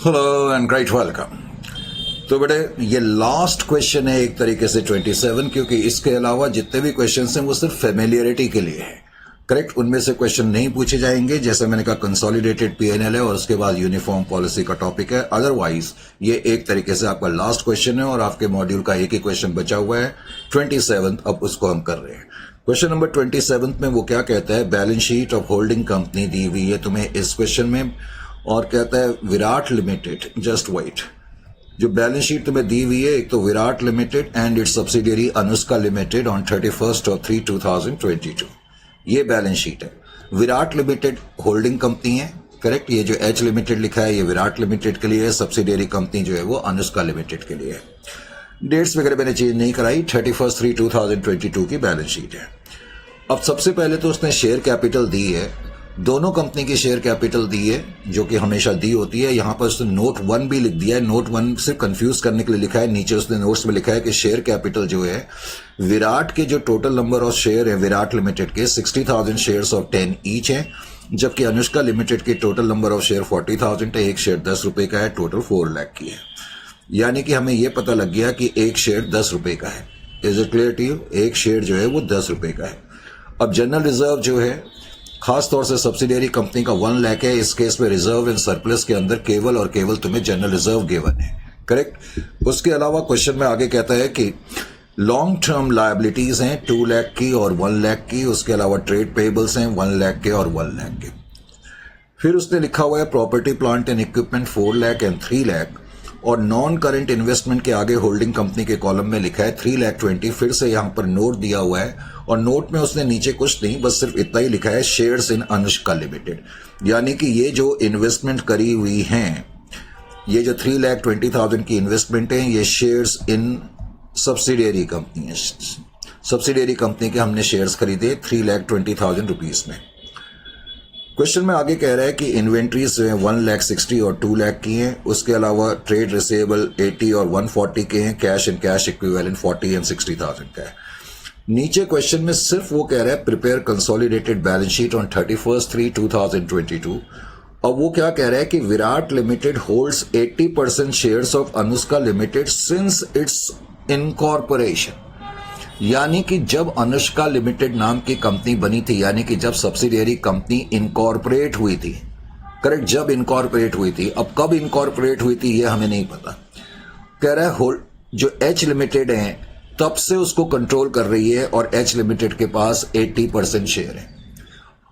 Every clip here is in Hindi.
Hello and great welcome. तो बेटे ये लास्ट क्वेश्चन है एक तरीके से 27, क्योंकि इसके अलावा जितने भी क्वेश्चन हैं वो सिर्फ फेमिलियरिटी के लिए है। करेक्ट, उनमें से क्वेश्चन नहीं पूछे जाएंगे। जैसे मैंने कहा कंसोलिडेटेड पीएनएल है और उसके बाद यूनिफॉर्म पॉलिसी का टॉपिक है। अदरवाइज ये एक तरीके से आपका लास्ट क्वेश्चन है और आपके मॉड्यूल का एक ही क्वेश्चन बचा हुआ है 27। अब उसको हम कर रहे हैं। क्वेश्चन नंबर 27 में वो क्या कहता है, balance sheet of holding company दी हुई है तुम्हें इस क्वेश्चन में, और कहता है विराट लिमिटेड, जस्ट वेट, जो बैलेंस शीट तुम्हें दी हुई है एक तो Virat limited and its subsidiary Anushka limited on 31/3/2022, ये बैलेंस शीट है। विराट लिमिटेड होल्डिंग कंपनी है, करेक्ट। ये जो एच लिमिटेड लिखा है ये विराट लिमिटेड के लिए है, सब्सिडियरी कंपनी जो है वो अनुष्का लिमिटेड के लिए है। डेट्स वगैरह मैंने चेंज नहीं कराई, 31/3/2022 की बैलेंस शीट है। अब सबसे पहले तो उसने शेयर कैपिटल दी है, दोनों कंपनी की शेयर कैपिटल दी है जो कि हमेशा दी होती है। यहां पर उसने नोट 1 भी लिख दिया है, नोट 1 सिर्फ कंफ्यूज करने के लिए लिखा है। नीचे उसने नोट्स में लिखा है कि शेयर कैपिटल जो है विराट के जो टोटल नंबर ऑफ शेयर है विराट लिमिटेड के 60,000 शेयर्स ऑफ 10 ईच है, जबकि अनुष्का लिमिटेड के टोटल नंबर ऑफ शेयर 40,000 है। एक शेयर 10 रुपए का है, टोटल 4 लाख की है। यानी कि हमें यह पता लग गया कि एक शेयर 10 रुपए का है। Is it clear to you? एक शेयर जो है वो 10 रुपए का है। अब जनरल रिजर्व जो है खास तौर से सब्सिडियरी कंपनी का 1 लाख है। इस केस में रिजर्व एंड सरप्लस के अंदर केवल और केवल तुम्हें जनरल रिजर्व गिवन है, करेक्ट। उसके अलावा क्वेश्चन में आगे कहता है कि लॉन्ग टर्म लायबिलिटीज हैं 2 लाख की और 1 लाख की। उसके अलावा ट्रेड पेबल्स हैं 1 लाख के और 1 लाख के। फिर उसने लिखा हुआ है property plant and equipment 4 lakh and 3 lakh, और नॉन करंट इन्वेस्टमेंट के आगे होल्डिंग कंपनी के कॉलम में लिखा है 3,20,000। फिर से यहां पर नोट दिया हुआ है और नोट में उसने नीचे कुछ नहीं, बस सिर्फ इतना ही लिखा है शेयर्स इन अनुष्का लिमिटेड। यानी कि ये जो इन्वेस्टमेंट करी हुई हैं, ये जो 3,20,000 की इन्वेस्टमेंट है, ये शेयर्स इन सब्सिडियरी कंपनी है। सब्सिडियरी कंपनी के हमने शेयर्स खरीदे 3,20,000 रुपीज में। क्वेश्चन में आगे कह रहा है कि इन्वेंट्रीज जो है 1,60,000 और 2 लाख की हैं। उसके अलावा ट्रेड रिसेबल 80 और 140 के हैं। Cash and cash equivalent 40 and 60,000 का है। नीचे क्वेश्चन में सिर्फ वो कह रहा है prepare consolidated balance sheet on 31/3/2022। और वो क्या कह रहा है कि Virat limited holds 80% shares of Anushka limited since it's incorporation. यानी कि जब अनुष्का लिमिटेड नाम की कंपनी बनी थी, यानी कि जब सब्सिडियरी कंपनी इनकॉर्पोरेट हुई थी, करेक्ट, जब इनकॉर्पोरेट हुई थी। अब कब इनकॉर्पोरेट हुई थी ये हमें नहीं पता। कह रहा है जो एच लिमिटेड है तब से उसको कंट्रोल कर रही है और एच लिमिटेड के पास 80% शेयर है।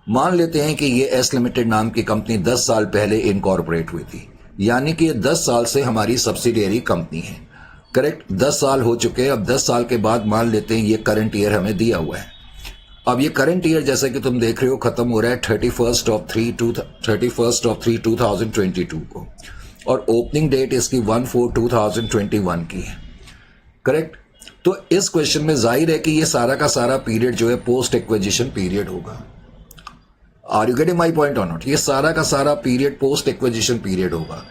मान लेते हैं कि ये एस लिमिटेड नाम की कंपनी 10 साल पहले इनकॉर्पोरेट हुई थी, यानी कि ये 10 साल से हमारी सब्सिडियरी कंपनी है, करेक्ट। 10 साल हो चुके हैं। अब 10 साल के बाद मान लेते हैं ये करंट ईयर हमें दिया हुआ है। अब ये करंट ईयर जैसे कि तुम देख रहे हो खत्म हो रहा है 31/3/2022 को, और ओपनिंग डेट इसकी 1/4/2021 की है, करेक्ट। तो इस क्वेश्चन में जाहिर है कि ये सारा का सारा पीरियड जो है पोस्ट एक्विजिशन पीरियड होगा। Are you getting my point और नॉट? ये सारा का सारा पीरियड पोस्ट एक्विजिशन पीरियड होगा।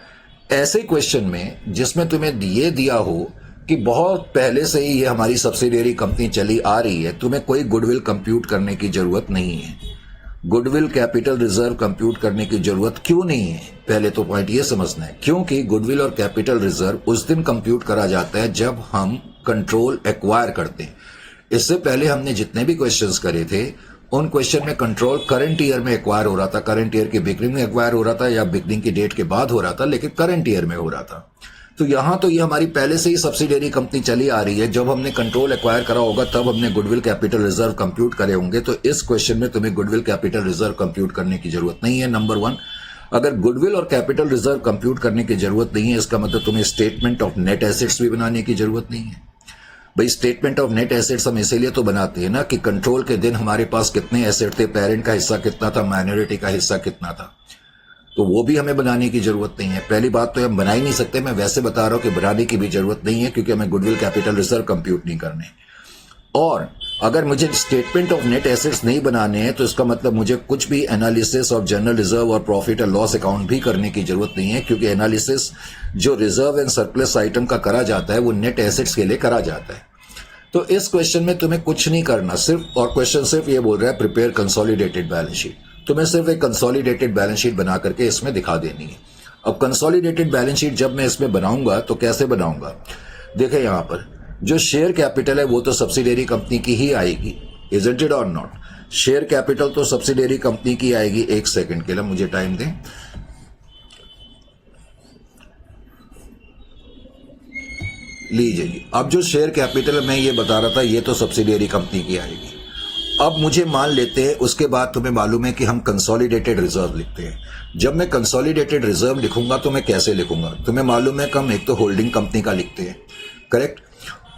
ऐसे क्वेश्चन में जिसमें तुम्हें ये दिया हो कि बहुत पहले से ही ये हमारी सब्सिडियरी कंपनी चली आ रही है, तुम्हें कोई गुडविल कंप्यूट करने की जरूरत नहीं है। गुडविल कैपिटल रिजर्व कंप्यूट करने की जरूरत क्यों नहीं है, पहले तो पॉइंट ये समझना है। क्योंकि गुडविल और कैपिटल रिजर्व उस दिन कंप्यूट करा जाता है जब हम कंट्रोल एक्वायर करते हैं। इससे पहले हमने जितने भी क्वेश्चंस करे थे उन क्वेश्चन में कंट्रोल करंट ईयर में एक्वायर हो रहा था, करंट ईयर के बिगनिंग में एक्वायर हो रहा था या बिगनिंग की डेट के बाद हो रहा था, लेकिन करंट ईयर में हो रहा था। तो यहां तो ये हमारी पहले से ही सब्सिडियरी कंपनी चली आ रही है। जब हमने कंट्रोल एक्वायर करा होगा तब हमने गुडविल कैपिटल रिजर्व कंप्यूट करे होंगे। तो इस क्वेश्चन में तुम्हें गुडविल कैपिटल रिजर्व कंप्यूट करने की जरूरत नहीं है, नंबर 1। अगर गुडविल और कैपिटल रिजर्व कंप्यूट करने की जरूरत नहीं है, इसका मतलब तुम्हें स्टेटमेंट ऑफ नेट एसेट्स भी बनाने की जरूरत नहीं है। भाई स्टेटमेंट ऑफ नेट एसेट्स हम इसीलिए तो बनाते हैं ना कि कंट्रोल के दिन हमारे पास कितने एसेट थे, पेरेंट का हिस्सा कितना था, माइनॉरिटी का हिस्सा कितना था, तो वो भी हमें बनाने की जरूरत नहीं है। पहली बात तो हम बना ही नहीं सकते, मैं वैसे बता रहा हूं कि बनाने की भी जरूरत नहीं है क्योंकि हमें गुडविल कैपिटल रिजर्व कंप्यूट नहीं करने। और अगर मुझे स्टेटमेंट ऑफ नेट एसेट्स नहीं बनाने हैं तो इसका मतलब मुझे कुछ भी एनालिसिस ऑफ जनरल रिजर्व और प्रॉफिट और लॉस अकाउंट भी करने की जरूरत नहीं है, क्योंकि एनालिसिस जो रिजर्व एंड सरप्लस आइटम का करा जाता है वो नेट एसेट्स के लिए करा जाता है। तो इस क्वेश्चन में तुम्हें कुछ नहीं करना, सिर्फ, और क्वेश्चन सिर्फ ये बोल रहा है प्रिपेयर कंसोलिडेटेड बैलेंस शीट। तुम्हें सिर्फ एक कंसोलिडेटेड बैलेंस शीट बना करके इसमें दिखा देनी है। अब कंसोलिडेटेड बैलेंस शीट जब मैं इसमें बनाऊंगा तो कैसे बनाऊंगा, देखें यहां पर जो शेयर कैपिटल है वो तो सब्सिडियरी कंपनी की ही आएगी, इजंट इट और नॉट। शेयर कैपिटल तो सब्सिडियरी कंपनी की आएगी। एक सेकंड के लिए मुझे टाइम दें। लीजिए जी, अब जो शेयर कैपिटल मैं ये बता रहा था ये तो सब्सिडियरी कंपनी की आएगी। अब मुझे मान लेते हैं, उसके बाद तुम्हें मालूम है कि हम कंसोलिडेटेड रिजर्व लिखते हैं। जब मैं कंसोलिडेटेड रिजर्व लिखूंगा तो मैं कैसे लिखूंगा, तुम्हें मालूम है कि हम एक तो होल्डिंग कंपनी का लिखते हैं, करेक्ट,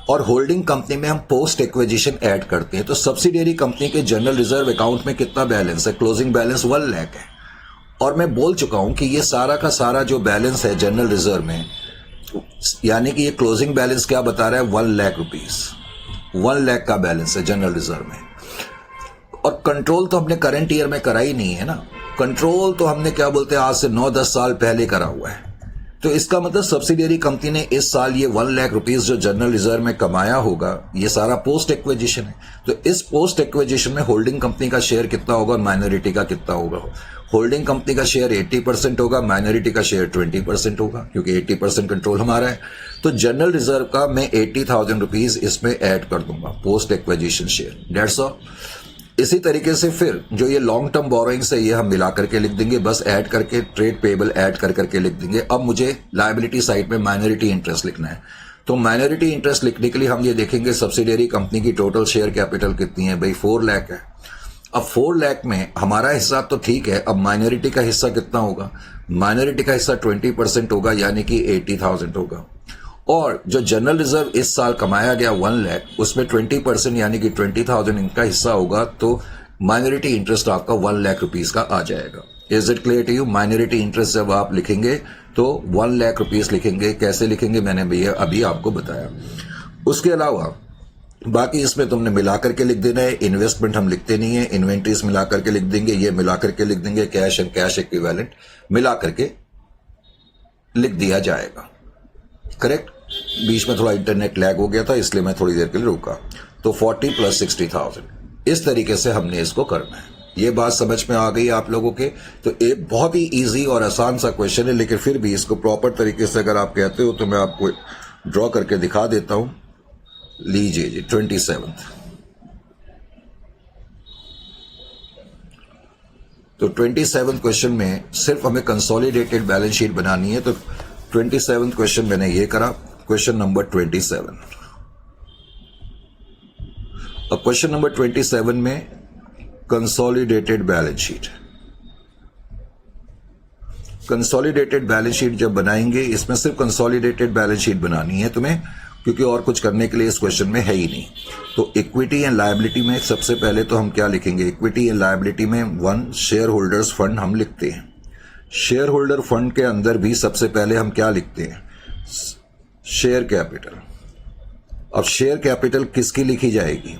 और होल्डिंग कंपनी में हम पोस्ट एक्विजिशन ऐड करते हैं। तो सब्सिडियरी कंपनी के जनरल रिजर्व अकाउंट में कितना बैलेंस है, क्लोजिंग बैलेंस 1 लाख है। और मैं बोल चुका हूं कि ये सारा का सारा जो बैलेंस है जनरल रिजर्व में, यानी कि ये क्लोजिंग बैलेंस क्या बता रहा है, 1 लाख रुपीस, 1 लाख का बैलेंस है जनरल रिजर्व में। और कंट्रोल तो हमने करंट ईयर में करा ही नहीं है ना, कंट्रोल तो हमने क्या बोलते हैं आज से 9-10 साल पहले करा हुआ है। तो इसका मतलब सब्सिडियरी कंपनी ने इस साल ये 1 लाख रुपीस जो जनरल रिजर्व में कमाया होगा, ये सारा पोस्ट एक्विजिशन है। तो इस पोस्ट एक्विजिशन में होल्डिंग कंपनी का शेयर कितना होगा और माइनॉरिटी का कितना होगा। होल्डिंग कंपनी का शेयर 80% होगा, माइनॉरिटी का शेयर 20% होगा, क्योंकि 80% कंट्रोल हमारा है। तो जनरल रिजर्व का मैं 80,000 रुपीज इसमें ऐड कर दूंगा, post acquisition share, that's all. इसी तरीके से फिर जो ये लॉन्ग टर्म बोरोइंग्स है ये हम मिला करके लिख देंगे, बस ऐड करके ट्रेड पेबल ऐड कर करके लिख देंगे। अब मुझे लायबिलिटी साइड में माइनॉरिटी इंटरेस्ट लिखना है। तो माइनॉरिटी इंटरेस्ट लिखने के लिए हम ये देखेंगे सब्सिडियरी कंपनी की टोटल शेयर कैपिटल कितनी है, भाई 4 लाख है। अब 4 लाख में हमारा हिस्सा तो ठीक है, अब माइनॉरिटी का हिस्सा कितना होगा, माइनॉरिटी का हिस्सा 20% होगा, यानी कि 80,000 होगा। और जो जनरल रिजर्व इस साल कमाया गया 1 लाख, उसमें 20% यानी कि 20,000 इनका हिस्सा होगा। तो माइनॉरिटी इंटरेस्ट आपका 1 लाख रुपीस का आ जाएगा। Is it clear to you? Minority interest जब आप लिखेंगे तो 1 लाख रुपीस लिखेंगे। कैसे लिखेंगे मैंने भैया अभी आपको बताया। उसके अलावा बाकी इसमें तुमने मिला करके लिख देना है। इन्वेस्टमेंट हम लिखते नहीं है, इन्वेंट्रीज मिला करके लिख देंगे, ये मिला करके लिख देंगे, कैश एंड कैश इक्विवेलेंट मिला करके लिख दिया जाएगा, करेक्ट। बीच में थोड़ा इंटरनेट लैग हो गया था इसलिए मैं थोड़ी देर के लिए रुका। तो 40 + 60,000 इस तरीके से हमने इसको करना है। ये बात समझ में आ गई आप लोगों के? तो एक बहुत ही इजी और आसान सा क्वेश्चन है, लेकिन फिर भी इसको प्रॉपर तरीके से अगर आप कहते हो तो मैं आपको ड्रॉ करके दिखा देता हूं। लीजिए जी 27। तो 27 क्वेश्चन में सिर्फ हमें कंसोलिडेटेड बैलेंस शीट बनानी है। तो 27 क्वेश्चन मैंने ये करा, क्वेश्चन नंबर 27। अब क्वेश्चन नंबर 27 में consolidated balance sheet, consolidated balance sheet जब बनाएंगे इसमें सिर्फ कंसोलिडेटेड बैलेंस शीट बनानी है तुम्हें, क्योंकि और कुछ करने के लिए इस क्वेश्चन में है ही नहीं। तो इक्विटी एंड लायबिलिटी में सबसे पहले तो हम क्या लिखेंगे, इक्विटी एंड लायबिलिटी में 1 शेयर होल्डर्स फंड हम लिखते हैं। शेयर होल्डर फंड के अंदर भी सबसे पहले हम क्या लिखते हैं, शेयर कैपिटल। अब शेयर कैपिटल किसकी लिखी जाएगी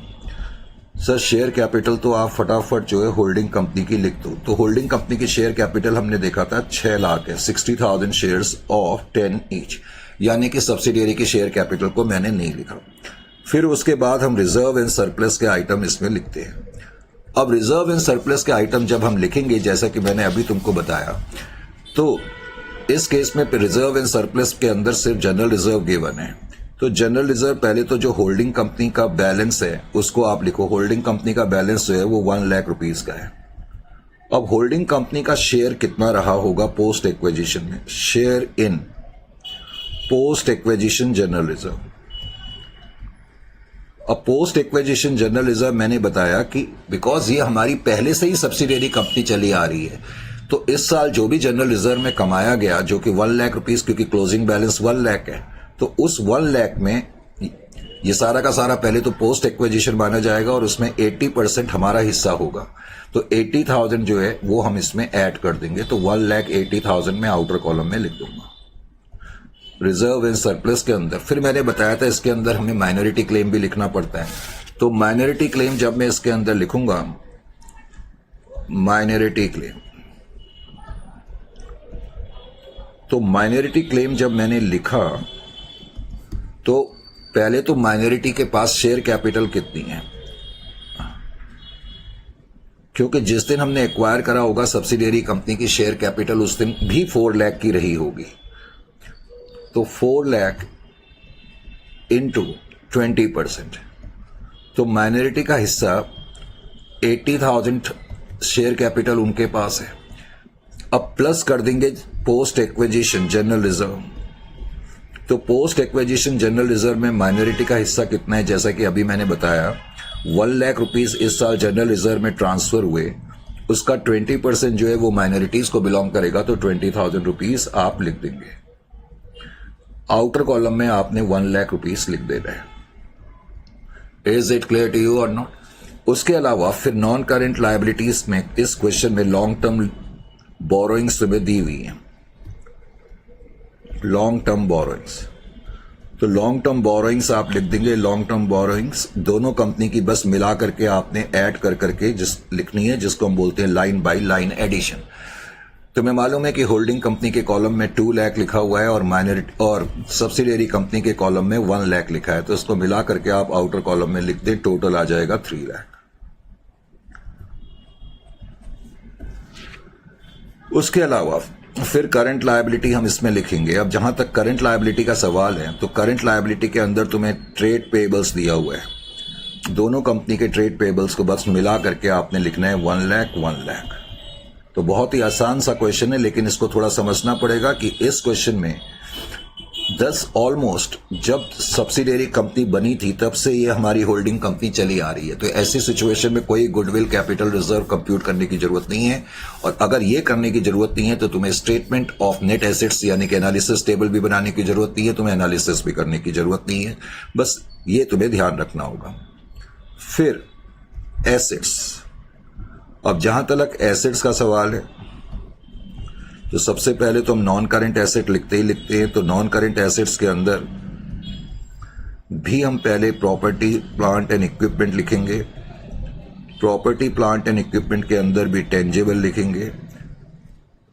सर, शेयर कैपिटल तो आप फटाफट जो है होल्डिंग कंपनी की लिख दो। तो होल्डिंग कंपनी की शेयर कैपिटल हमने देखा था 6 लाख है, 60,000 शेयर्स ऑफ 10 ईच, यानी कि सब्सिडियरी की शेयर कैपिटल को मैंने नहीं लिखा। फिर उसके बाद हम रिजर्व एंड सरप्लस के आइटम इसमें लिखते हैं। अब रिजर्व एंड सरप्लस के आइटम जब हम लिखेंगे, जैसा कि मैंने अभी तुमको बताया, तो इस केस में रिजर्व एंड सरप्लस के अंदर सिर्फ जनरल रिजर्व गिवन है। तो जनरल रिजर्व पहले तो जो होल्डिंग कंपनी का बैलेंस है उसको आप लिखो। होल्डिंग कंपनी का बैलेंस जो है वो 1 लाख रुपीस का है। अब होल्डिंग कंपनी का शेयर कितना रहा होगा पोस्ट एक्विजिशन में, share in post acquisition general reserve. अब पोस्ट एक्विजिशन जनरल रिजर्व मैंने बताया कि बिकॉज ये हमारी पहले से ही सब्सिडियरी कंपनी चली आ रही है, तो इस साल जो भी जनरल रिजर्व में कमाया गया जो कि 1 लाख रुपीस, क्योंकि क्लोजिंग बैलेंस 1 लाख है, तो उस 1 लाख में ये सारा का सारा पहले तो पोस्ट एक्विजिशन माना जाएगा और उसमें 80% हमारा हिस्सा होगा। तो 80,000 जो है वो हम इसमें ऐड कर देंगे। तो 1,80,000 में आउटर कॉलम में लिख दूंगा रिजर्व एंड सरप्लस के अंदर। फिर मैंने बताया था इसके अंदर हमें माइनॉरिटी क्लेम भी लिखना पड़ता है। तो माइनॉरिटी क्लेम जब मैं इसके अंदर लिखूंगा, माइनॉरिटी क्लेम, तो माइनॉरिटी क्लेम जब मैंने लिखा तो पहले तो माइनॉरिटी के पास शेयर कैपिटल कितनी है, क्योंकि जिस दिन हमने एक्वायर करा होगा सब्सिडियरी कंपनी की शेयर कैपिटल उस दिन भी 4 लाख की रही होगी। तो 4 लाख इंटू 20%, तो माइनॉरिटी का हिस्सा 80,000 शेयर कैपिटल उनके पास है। अब प्लस कर देंगे पोस्ट एक्विजिशन जनरल रिजर्व। तो पोस्ट एक्विजिशन जनरल रिजर्व में माइनॉरिटी का हिस्सा कितना है, जैसा कि अभी मैंने बताया 1 लाख रुपीस इस साल जनरल रिजर्व में ट्रांसफर हुए, उसका 20% जो है वो माइनॉरिटीज को बिलोंग करेगा, तो 20,000 रुपीस आप लिख देंगे। आउटर कॉलम में आपने 1 लाख रुपीस लिख देना है। Is it clear to you और नॉट? उसके अलावा फिर नॉन करंट लायबिलिटीज में इस क्वेश्चन में लॉन्ग टर्म बोरोइंग्स तुम्हें दी हुई है, लॉन्ग टर्म बोरोइंग्स। तो लॉन्ग टर्म बोरोइंग्स आप लिख देंगे। लॉन्ग टर्म बोरोइंग्स दोनों कंपनी की बस मिला करके आपने ऐड कर करके जिस लिखनी है, जिसको हम बोलते हैं लाइन बाय लाइन एडिशन। तुम्हें मालूम है कि होल्डिंग कंपनी के कॉलम में 2 लाख लिखा हुआ है और माइनॉरिटी और सब्सिडियरी कंपनी के कॉलम में 1 लाख लिखा है, तो इसको मिला करके आप आउटर कॉलम में लिख दें, टोटल आ जाएगा 3 लाख। उसके अलावा फिर करंट लायबिलिटी हम इसमें लिखेंगे। अब जहां तक करंट लायबिलिटी का सवाल है, तो करंट लायबिलिटी के अंदर तुम्हें ट्रेड पेबल्स दिया हुआ है। दोनों कंपनी के ट्रेड पेबल्स को बस मिला करके आपने लिखना है 1 लाख 1 लाख। तो बहुत ही आसान सा क्वेश्चन है, लेकिन इसको थोड़ा समझना पड़ेगा कि इस क्वेश्चन में 10 ऑलमोस्ट जब सब्सिडियरी कंपनी बनी थी तब से ये हमारी होल्डिंग कंपनी चली आ रही है। तो ऐसी सिचुएशन में कोई गुडविल कैपिटल रिजर्व कंप्यूट करने की जरूरत नहीं है, और अगर ये करने की जरूरत नहीं है तो तुम्हें स्टेटमेंट ऑफ नेट एसेट्स यानी कि एनालिसिस टेबल भी बनाने की जरूरत नहीं है, तुम्हें एनालिसिस भी करने की जरूरत नहीं है। बस ये तुम्हें ध्यान रखना होगा। फिर एसेट्स, अब जहां तक एसेट्स का सवाल है, तो सबसे पहले तो हम नॉन करंट एसेट लिखते ही लिखते हैं। तो नॉन करंट एसेट्स के अंदर भी हम पहले प्रॉपर्टी प्लांट एंड इक्विपमेंट लिखेंगे। प्रॉपर्टी प्लांट एंड इक्विपमेंट के अंदर भी टेंजेबल लिखेंगे।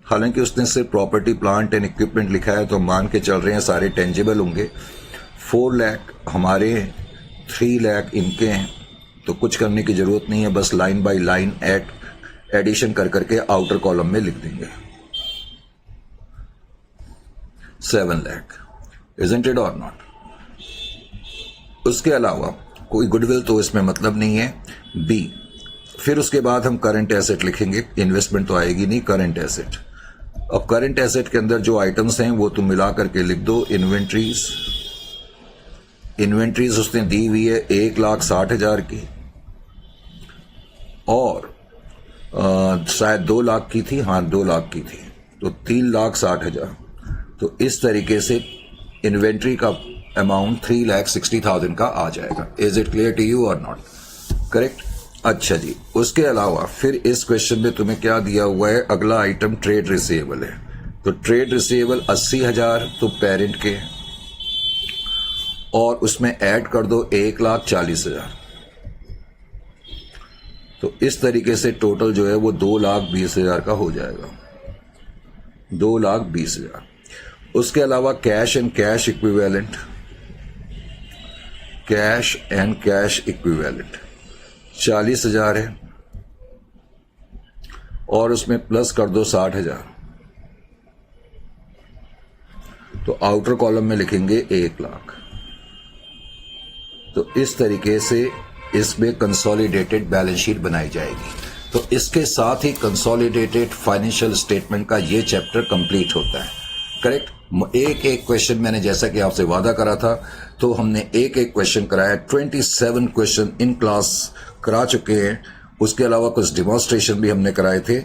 हालांकि उसने सिर्फ प्रॉपर्टी प्लांट एंड इक्विपमेंट लिखा है, तो मान के चल रहे हैं सारे टेंजेबल होंगे। 4 लाख हमारे, 3 लाख इनके हैं, तो कुछ करने की जरूरत नहीं है, बस लाइन बाय लाइन एडिशन कर करके आउटर कॉलम में लिख देंगे 7 लाख। इजंट इट और नॉट? उसके अलावा कोई गुडविल तो इसमें मतलब नहीं है। बी, फिर उसके बाद हम करंट एसेट लिखेंगे। इन्वेस्टमेंट तो आएगी नहीं, करंट एसेट। अब करंट एसेट के अंदर जो आइटम्स हैं वो तुम मिला करके लिख दो। इन्वेंट्रीज, इन्वेंट्रीज उसने दी हुई है 1,60,000 की, और शायद 2 लाख की थी, हाँ 2 लाख की थी, तो 3,60,000। तो इस तरीके से इन्वेंट्री का अमाउंट 3,60,000 का आ जाएगा। Is it clear to you और नॉट? करेक्ट। अच्छा जी, उसके अलावा फिर इस क्वेश्चन में तुम्हें क्या दिया हुआ है? अगला आइटम ट्रेड रिसीवेबल है। तो ट्रेड रिसीवेबल 80,000 तो पेरेंट के, और उसमें ऐड कर दो 1,40,000। तो इस तरीके से टोटल जो है वो 2,20,000 का हो जाएगा, 2,20,000। उसके अलावा cash and cash equivalent, cash and cash equivalent 40,000 है, और उसमें प्लस कर दो 60,000। तो आउटर कॉलम में लिखेंगे 1 लाख। तो इस तरीके से इसमें कंसोलिडेटेड बैलेंस शीट बनाई जाएगी। तो इसके साथ ही कंसोलिडेटेड फाइनेंशियल स्टेटमेंट का ये चैप्टर कंप्लीट होता है। करेक्ट। एक एक क्वेश्चन मैंने जैसा कि आपसे वादा करा था, तो हमने एक एक क्वेश्चन कराया। 27 क्वेश्चन इन क्लास करा चुके हैं। उसके अलावा कुछ डिमॉन्स्ट्रेशन भी हमने कराए थे।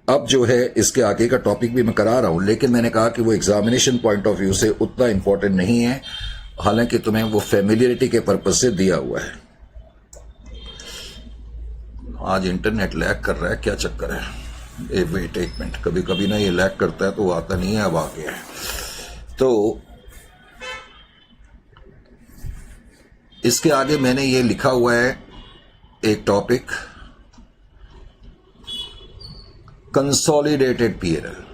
अब जो है इसके आगे का टॉपिक भी मैं करा रहा हूं, लेकिन मैंने कहा कि वो एग्जामिनेशन पॉइंट ऑफ व्यू से उतना इंपॉर्टेंट नहीं है, हालांकि तुम्हें वो फेमिलियरिटी के पर्पज से दिया हुआ है। आज इंटरनेट लैग कर रहा है, क्या चक्कर है? वेट एक मिनट, कभी कभी ना ये लैग करता है तो वो आता नहीं है, अब आ गया है। तो इसके आगे मैंने ये लिखा हुआ है एक topic, consolidated PNL.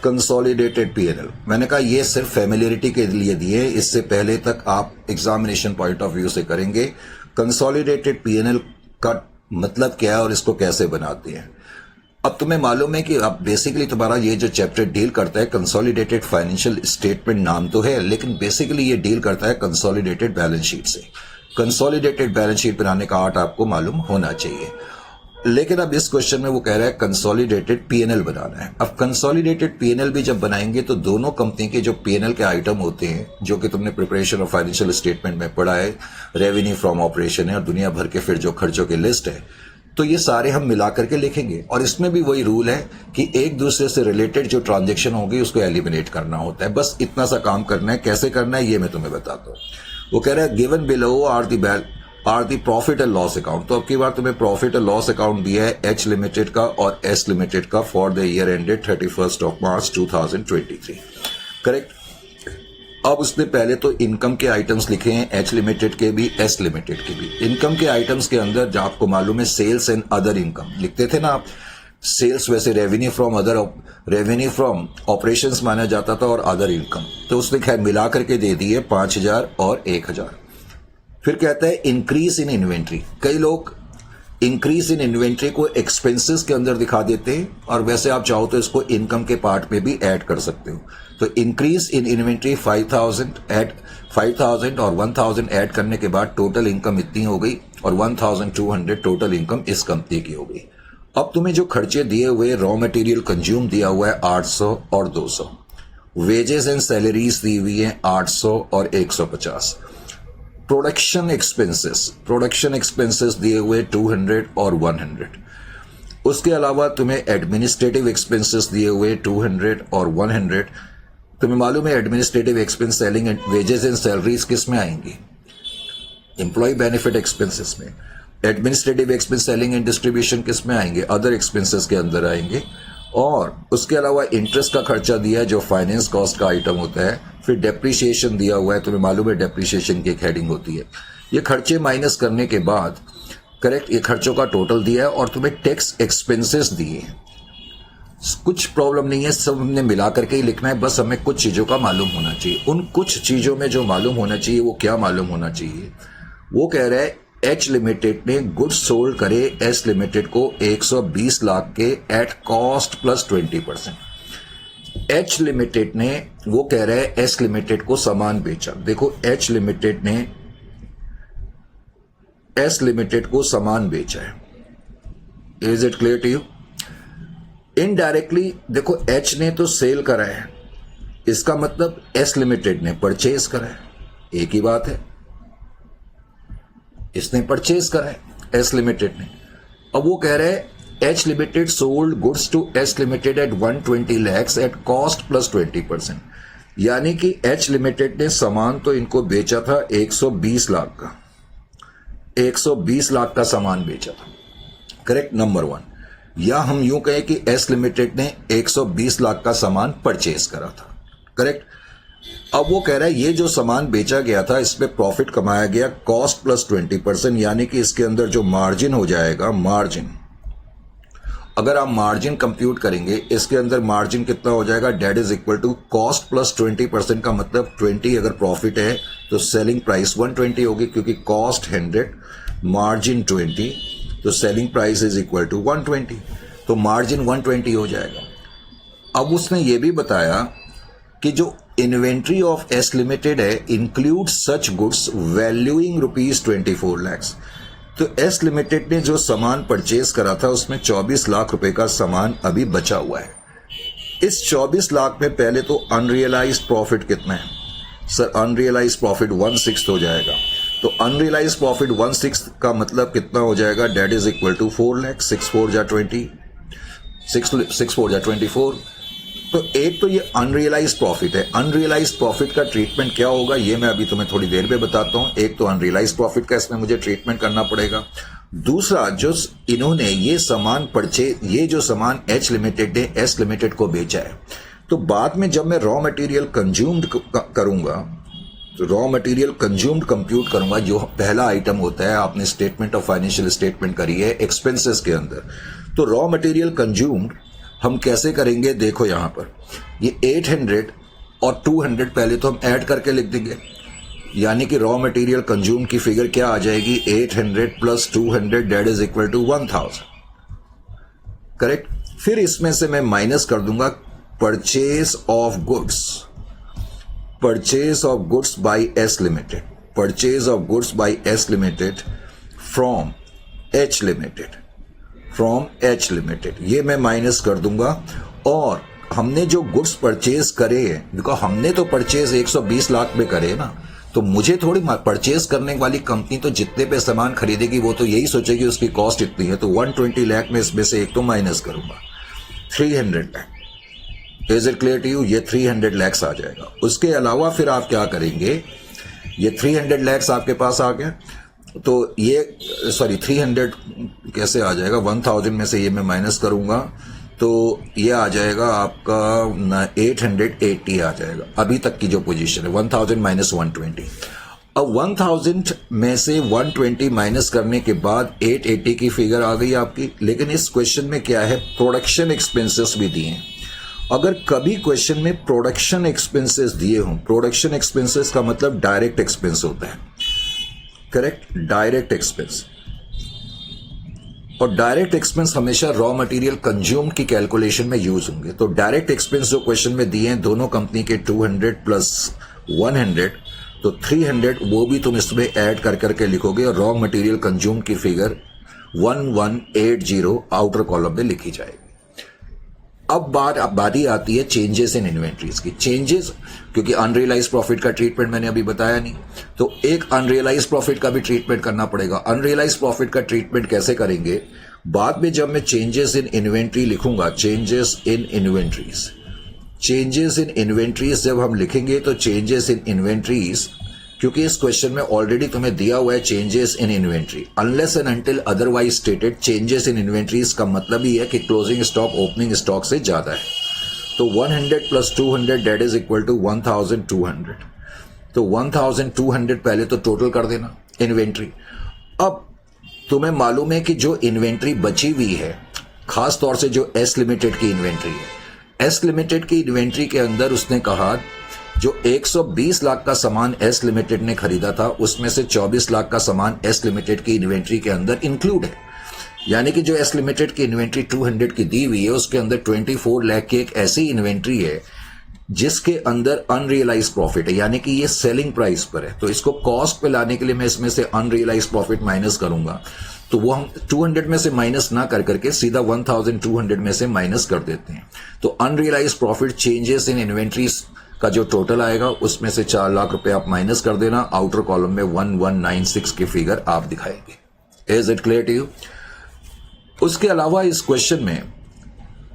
Consolidated PNL मैंने कहा ये सिर्फ फैमिलियरिटी के लिए दिए, इससे पहले तक आप एग्जामिनेशन पॉइंट ऑफ व्यू से करेंगे। कंसोलिडेटेड पीएनएल का मतलब क्या है और इसको कैसे बनाते हैं। अब तुम्हें मालूम है कि अब बेसिकली तुम्हारा ये जो चैप्टर डील करता है कंसोलिडेटेड फाइनेंशियल स्टेटमेंट नाम तो है, लेकिन बेसिकली ये डील करता है कंसोलिडेटेड बैलेंस शीट से। कंसोलिडेटेड बैलेंस शीट बनाने का आर्ट आपको मालूम होना चाहिए। लेकिन अब इस क्वेश्चन में वो कह रहा है कंसोलिडेटेड पीएनएल बनाना है। अब कंसोलिडेटेड पीएनएल भी जब बनाएंगे तो दोनों कंपनी के जो पीएनएल के आइटम होते हैं, जो कि तुमने प्रिपरेशन ऑफ फाइनेंशियल स्टेटमेंट में पढ़ा है, रेवेन्यू फ्रॉम ऑपरेशन है और दुनिया भर के फिर जो खर्चों की लिस्ट है, तो ये सारे हम मिला करके लिखेंगे। और इसमें भी वही रूल है कि एक दूसरे से रिलेटेड जो ट्रांजेक्शन होगी उसको एलिमिनेट करना होता है। बस इतना सा काम करना है। कैसे करना है ये मैं तुम्हें बताता हूँ। वो कह रहा है given below are the profit and loss account. तो अब की बार तुम्हें प्रॉफिट एंड लॉस अकाउंट दिया है एच लिमिटेड का और एस लिमिटेड का for the year ended 31 March 2023। Correct. अब उसने पहले तो इनकम के आइटम्स लिखे हैं, एच लिमिटेड के भी एस लिमिटेड के भी। इनकम के आइटम्स के अंदर जो आपको मालूम है सेल्स एंड अदर इनकम लिखते थे ना आप। सेल्स वैसे रेवेन्यू फ्रॉम ऑपरेशंस माना जाता था और अदर इनकम, तो उसने खैर मिला करके दे दिए 5000 और 1000। फिर कहता है इंक्रीज इन इन्वेंट्री। कई लोग इंक्रीज इन इन्वेंट्री को एक्सपेंसेस के अंदर दिखा देते हैं और वैसे आप चाहो तो इसको इनकम के पार्ट में भी ऐड कर सकते हो। तो इंक्रीज इन इन्वेंट्री 5000 और 1000 ऐड करने के बाद टोटल इनकम इतनी हो गई और 1200 टोटल इनकम इस कंपनी की हो गई। अब तुम्हें जो खर्चे दिए हुए, रॉ मटेरियल कंज्यूम दिया हुआ है 800 और 200, वेजेस एंड सैलरीज दी हुई है 800 और 150, प्रोडक्शन एक्सपेंसेस दिए हुए 200 और 100, उसके अलावा तुम्हें एडमिनिस्ट्रेटिव एक्सपेंसेस दिए हुए 200 और 100। तुम्हें मालूम है administrative expense selling and wages and salaries किस में आएंगी? एम्प्लॉय बेनिफिट एक्सपेंसेस में। Administrative expense selling and distribution किस में आएंगे? अदर एक्सपेंसेस के अंदर आएंगे। और उसके अलावा इंटरेस्ट का खर्चा दिया है जो फाइनेंस कॉस्ट का आइटम होता है। फिर डेप्रीशिएशन दिया हुआ है, तुम्हें मालूम है डेप्रीशिएशन की एक हेडिंग होती है। ये खर्चे माइनस करने के बाद, करेक्ट, ये खर्चों का टोटल दिया है और तुम्हें टैक्स एक्सपेंसेस दिए हैं। कुछ प्रॉब्लम नहीं है, सब हमने मिला करके ही लिखना है, बस हमें कुछ चीजों का मालूम होना चाहिए। उन कुछ चीजों में जो मालूम होना चाहिए वो क्या मालूम होना चाहिए? वो कह रहा है एच लिमिटेड ने गुड्स सोल्ड करे एस लिमिटेड को 120 लाख के eight cost plus 20%। H limited ने, वो कह रहा है एस लिमिटेड को सामान बेचा। देखो एच लिमिटेड ने एस लिमिटेड को सामान बेचा है। Is it clear to you? Indirectly देखो एच ने तो सेल करा है, इसका मतलब एस लिमिटेड ने परचेज करा है। एक ही बात है, इसने परचेज करा है एस लिमिटेड ने। अब वो कह रहे हैं H limited sold goods to S limited at 120 lakhs at cost plus 20%। यानी कि एच लिमिटेड ने सामान तो इनको बेचा था 120 लाख का, 120 लाख का सामान बेचा था। Correct, number 1। या हम यूं कहें कि एस लिमिटेड ने 120 लाख का सामान परचेज करा था। करेक्ट। अब वो कह रहा है ये जो सामान बेचा गया था इस पे प्रॉफिट कमाया गया कॉस्ट प्लस 20%, यानी कि इसके अंदर जो मार्जिन हो जाएगा, मार्जिन, अगर आप मार्जिन कंप्यूट करेंगे इसके अंदर मार्जिन कितना हो जाएगा? That is equal to cost plus 20% का मतलब 20 अगर प्रॉफिट है तो सेलिंग प्राइस 120 होगी, क्योंकि कॉस्ट 100 मार्जिन 20, तो selling price is equal to 120, तो मार्जिन 120 हो जाएगा। अब उसने ये भी बताया कि जो इन्वेंट्री ऑफ एस लिमिटेड है include such goods valuing ₹24 lakhs। तो एस लिमिटेड ने जो सामान परचेज करा था उसमें 24 लाख रुपए का सामान अभी बचा हुआ है। इस 24 लाख में पहले तो अनरियलाइज्ड प्रॉफिट कितना है? सर अनरियलाइज्ड प्रॉफिट 1/6 हो जाएगा। तो अनरियलाइज्ड प्रॉफिट 1/6 का मतलब कितना हो जाएगा? That is equal to 4 lakh, 6 4 जा 20, 6 4 जा 24। तो एक तो ये अनरियलाइज्ड प्रॉफिट है। अनरियलाइज्ड प्रॉफिट का ट्रीटमेंट क्या होगा ये मैं अभी तुम्हें थोड़ी देर में बताता हूं। एक तो अनरियलाइज्ड प्रॉफिट का इसमें मुझे ट्रीटमेंट करना पड़ेगा। दूसरा, जो इन्होंने ये जो सामान एच लिमिटेड ने एस लिमिटेड को बेचा है, तो बाद में जब मैं रॉ मटेरियल कंज्यूम्ड करूंगा, तो रॉ मटेरियल कंज्यूम्ड कंप्यूट करूंगा, जो पहला आइटम होता है, आपने स्टेटमेंट ऑफ फाइनेंशियल स्टेटमेंट करी है एक्सपेंसेस के अंदर, तो रॉ मटेरियल कंज्यूम्ड हम कैसे करेंगे? देखो यहां पर ये 800 और 200 पहले तो हम ऐड करके लिख देंगे। यानी कि रॉ मटेरियल कंज्यूम की फिगर क्या आ जाएगी, 800 plus 200 that is equal to 1000, correct. फिर इसमें से मैं माइनस कर दूंगा purchase of goods, purchase of goods by S limited, purchase of goods by S limited from H limited, from H limited, ये मैं माइनस कर दूंगा। और हमने जो गुड्स परचेज करे हैं, बिकॉज हमने तो परचेज 120 लाख में करे ना, तो मुझे थोड़ी परचेज करने वाली कंपनी तो जितने पे सामान खरीदेगी वो तो यही सोचेगी उसकी कॉस्ट इतनी है, तो 120 लाख में इसमें से एक तो माइनस करूंगा, 300 lakh. Is it clear to you? ये 300 लैक्स आ जाएगा। उसके अलावा फिर आप क्या करेंगे, ये 300 लैक्स आपके पास आ गया, तो ये सॉरी 300 कैसे आ जाएगा, 1000 में से ये मैं माइनस करूंगा तो ये आ जाएगा आपका 880 आ जाएगा। अभी तक की जो पोजीशन है 1000 माइनस 120। अब 1000 में से 120 माइनस करने के बाद 880 की फिगर आ गई आपकी। लेकिन इस क्वेश्चन में क्या है, प्रोडक्शन एक्सपेंसेस भी दिए हैं। अगर कभी क्वेश्चन में प्रोडक्शन एक्सपेंसेस दिए हों, प्रोडक्शन एक्सपेंसेस का मतलब डायरेक्ट एक्सपेंस होता है, करेक्ट, डायरेक्ट एक्सपेंस। और डायरेक्ट एक्सपेंस हमेशा रॉ मटेरियल कंज्यूम की कैलकुलेशन में यूज होंगे। तो डायरेक्ट एक्सपेंस जो क्वेश्चन में दिए हैं दोनों कंपनी के 200 प्लस 100, तो 300 वो भी तुम इसमें ऐड कर करके लिखोगे और रॉ मटेरियल कंज्यूम की फिगर 1180 आउटर कॉलम में लिखी जाएगी। अब बारी आती है चेंजेस इन इन्वेंट्रीज की। चेंजेस, क्योंकि अनरियलाइज प्रॉफिट का ट्रीटमेंट मैंने अभी बताया नहीं, तो एक अनरियलाइज प्रॉफिट का भी ट्रीटमेंट करना पड़ेगा। अनरियलाइज प्रॉफिट का ट्रीटमेंट कैसे करेंगे, बाद में जब मैं चेंजेस इन इन्वेंट्री लिखूंगा, changes in inventories, changes in inventories जब हम लिखेंगे तो चेंजेस इन इन्वेंट्रीज, क्योंकि इस क्वेश्चन में ऑलरेडी तुम्हें दिया हुआ है changes in inventory, unless and until otherwise stated, changes in inventories का मतलब ही है कि क्लोजिंग स्टॉक ओपनिंग स्टॉक से ज्यादा है। तो 100 plus 200 that is equal to 1200। तो 1200 पहले तो टोटल कर देना इन्वेंट्री। अब तुम्हें मालूम है कि जो इन्वेंट्री बची हुई है, खास तौर से जो एस लिमिटेड की इन्वेंट्री है, एस लिमिटेड की इन्वेंट्री के अंदर उसने कहा जो 120 लाख का सामान एस लिमिटेड ने खरीदा था उसमें से 24 लाख का सामान एस लिमिटेड की इन्वेंट्री के अंदर इंक्लूड है। यानी कि जो एस लिमिटेड की इन्वेंट्री 200 की दी हुई है उसके अंदर 24 लाख की एक ऐसी इन्वेंट्री है जिसके अंदर अनरियलाइज प्रॉफिट है, यानी कि ये सेलिंग प्राइस पर है। तो इसको कॉस्ट पे लाने के लिए मैं इसमें से अनरियलाइज प्रॉफिट माइनस करूंगा, तो वो हम 200 में से माइनस ना कर करके सीधा 1200 में से माइनस कर देते हैं। तो unrealised profit changes in inventories का जो टोटल आएगा उसमें से 4 लाख रुपए आप माइनस कर देना, आउटर कॉलम में 1196 की फिगर आप दिखाएंगे। Is it clear to you? उसके अलावा इस क्वेश्चन में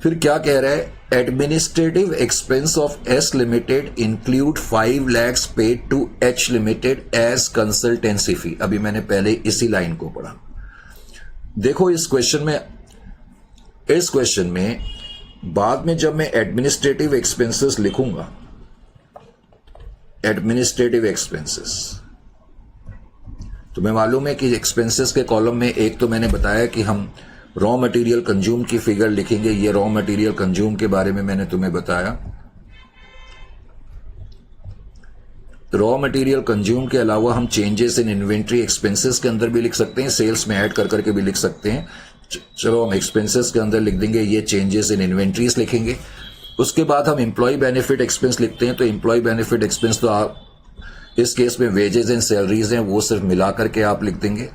फिर क्या कह रहा है, administrative expense of S limited include 5 lakhs paid to H limited as consultancy fee. अभी मैंने पहले इसी लाइन को पढ़ा। देखो इस क्वेश्चन में बाद में जब मैं एडमिनिस्ट्रेटिव एक्सपेंसेस लिखूंगा, एडमिनिस्ट्रेटिव एक्सपेंसेस, तुम्हें मालूम है कि एक्सपेंसेस के कॉलम में एक तो मैंने बताया कि हम रॉ मटेरियल कंज्यूम की फिगर लिखेंगे। ये रॉ मटेरियल कंज्यूम के बारे में मैंने तुम्हें बताया। रॉ मटेरियल कंज्यूम के अलावा हम चेंजेस इन इन्वेंट्री एक्सपेंसेस के अंदर भी लिख सकते हैं, सेल्स में ऐड कर करके भी लिख सकते हैं। चलो हम एक्सपेंसेस के अंदर लिख देंगे, ये चेंजेस इन इन्वेंट्रीज लिखेंगे। उसके बाद हम एम्प्लॉय बेनिफिट एक्सपेंस लिखते हैं, तो एम्प्लॉय बेनिफिट एक्सपेंस तो आप इस केस में वेजेस एंड सैलरीज हैं, वो सिर्फ मिला करके आप लिख देंगे।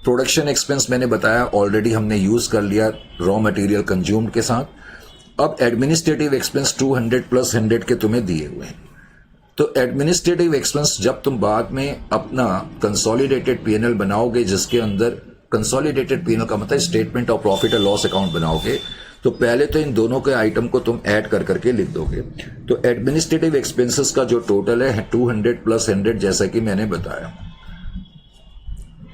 प्रोडक्शन एक्सपेंस मैंने बताया ऑलरेडी हमने यूज कर लिया रॉ मटेरियल कंज्यूम के साथ। अब एडमिनिस्ट्रेटिव एक्सपेंस 200 प्लस 100 के तुम्हें दिए हुए हैं। तो एडमिनिस्ट्रेटिव एक्सपेंस जब तुम बाद में अपना कंसोलिडेटेड पीएनएल बनाओगे, जिसके अंदर कंसोलिडेटेड पीएनएल का मतलब statement of profit and loss account बनाओगे, तो पहले तो इन दोनों के आइटम को तुम ऐड कर करके लिख दोगे। तो एडमिनिस्ट्रेटिव एक्सपेंसेस का जो टोटल है 200 प्लस 100, जैसा कि मैंने बताया,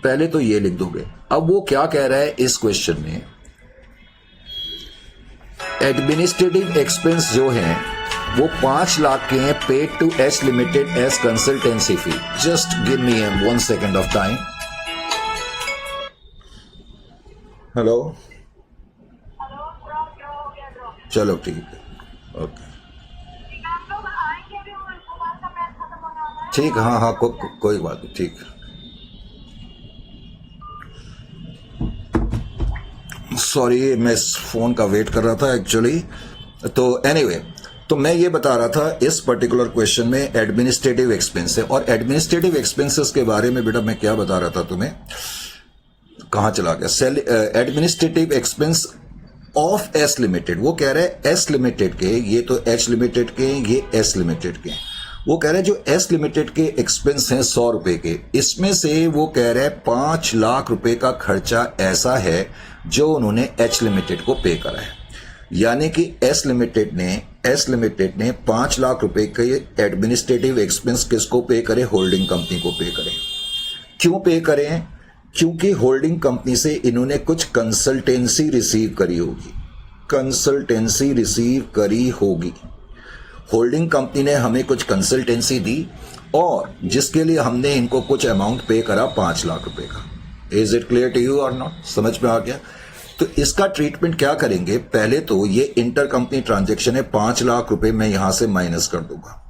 पहले तो ये लिख दोगे। अब वो क्या कह रहा है इस क्वेश्चन में, एडमिनिस्ट्रेटिव एक्सपेंस जो है वो 5 लाख के हैं paid to H limited as consultancy fee. Just give me 1 second of time. Hello, चलो ठीक है, ओके ठीक, हाँ हाँ, कोई बात नहीं, ठीक। सॉरी, मैं इस फोन का वेट कर रहा था एक्चुअली। तो एनीवे, तो मैं ये बता रहा था इस पर्टिकुलर क्वेश्चन में एडमिनिस्ट्रेटिव एक्सपेंस है, और एडमिनिस्ट्रेटिव एक्सपेंसेस के बारे में बेटा मैं क्या बता रहा था तुम्हें, कहाँ चला गया, administrative expense of S limited. वो कह रहा है एस लिमिटेड के, ये तो एच लिमिटेड के, ये एस लिमिटेड के। वो कह रहा है जो एस लिमिटेड के एक्सपेंस हैं 100 रुपए के, इसमें से वो कह रहा है 5 लाख रुपए का खर्चा ऐसा है जो उन्होंने एच लिमिटेड को पे करा है। यानी कि एस लिमिटेड ने 5 लाख रुपए के एडमिनिस्ट्रेटिव एक्सपेंस किसको पे करे, होल्डिंग कंपनी को पे करे। क्यों पे करें? क्योंकि होल्डिंग कंपनी से इन्होंने कुछ कंसल्टेंसी रिसीव करी होगी। होल्डिंग कंपनी ने हमें कुछ कंसल्टेंसी दी और जिसके लिए हमने इनको कुछ अमाउंट पे करा 5 लाख रुपए का। Is it clear to you और नॉट? समझ में आ गया? तो इसका ट्रीटमेंट क्या करेंगे, पहले तो ये इंटर कंपनी ट्रांजेक्शन है, 5 लाख रुपए मैं यहां से माइनस कर दूंगा।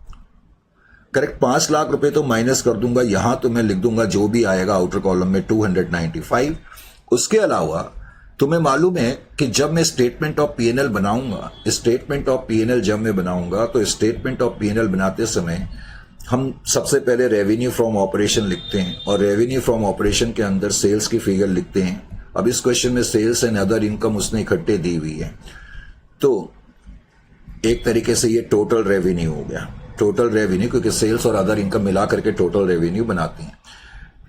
करेक्ट, 5 लाख रुपए तो माइनस कर दूंगा, यहां तो मैं लिख दूंगा जो भी आएगा आउटर कॉलम में 295। उसके अलावा तुम्हें मालूम है कि जब मैं स्टेटमेंट ऑफ पीएनएल बनाऊंगा, जब मैं बनाऊंगा तो स्टेटमेंट ऑफ पीएनएल बनाते समय हम सबसे पहले रेवेन्यू फ्रॉम ऑपरेशन लिखते हैं, और रेवेन्यू फ्रॉम ऑपरेशन के अंदर सेल्स की फिगर लिखते हैं। अब इस क्वेश्चन में सेल्स एंड अदर इनकम उसने इकट्ठे दी हुई है, तो एक तरीके से ये टोटल रेवेन्यू हो गया, टोटल रेवेन्यू, क्योंकि सेल्स और अदर इनकम मिला करके टोटल रेवेन्यू बनाती हैं।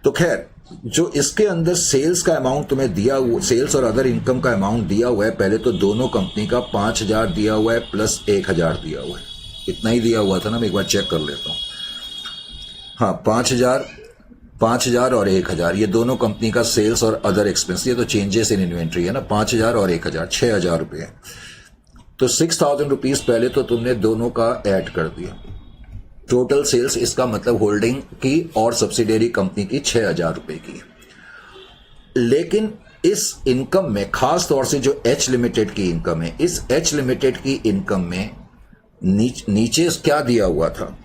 तो खैर, जो इसके अंदर सेल्स का अमाउंट तुम्हें दिया हुआ, सेल्स और अदर इनकम का अमाउंट दिया हुआ है, पहले तो दोनों कंपनी का 5000 दिया हुआ है प्लस 1000 दिया हुआ है। इतना ही दिया हुआ था ना, मैं एक बार चेक कर लेता हूं। हाँ, 5000 और 1000, ये दोनों कंपनी का सेल्स और अदर एक्सपेंस, ये तो चेंजेस इन इन्वेंट्री है ना। 5000 और 1000, 6000 रुपये। तो 6000 रुपीज पहले तो तुमने दोनों का ऐड कर दिया। टोटल सेल्स, इसका मतलब होल्डिंग की और सब्सिडियरी कंपनी की 6000 रुपए की। लेकिन इस इनकम में खास तौर से जो एच लिमिटेड की इनकम है, इस एच लिमिटेड की इनकम में नीचे क्या दिया हुआ था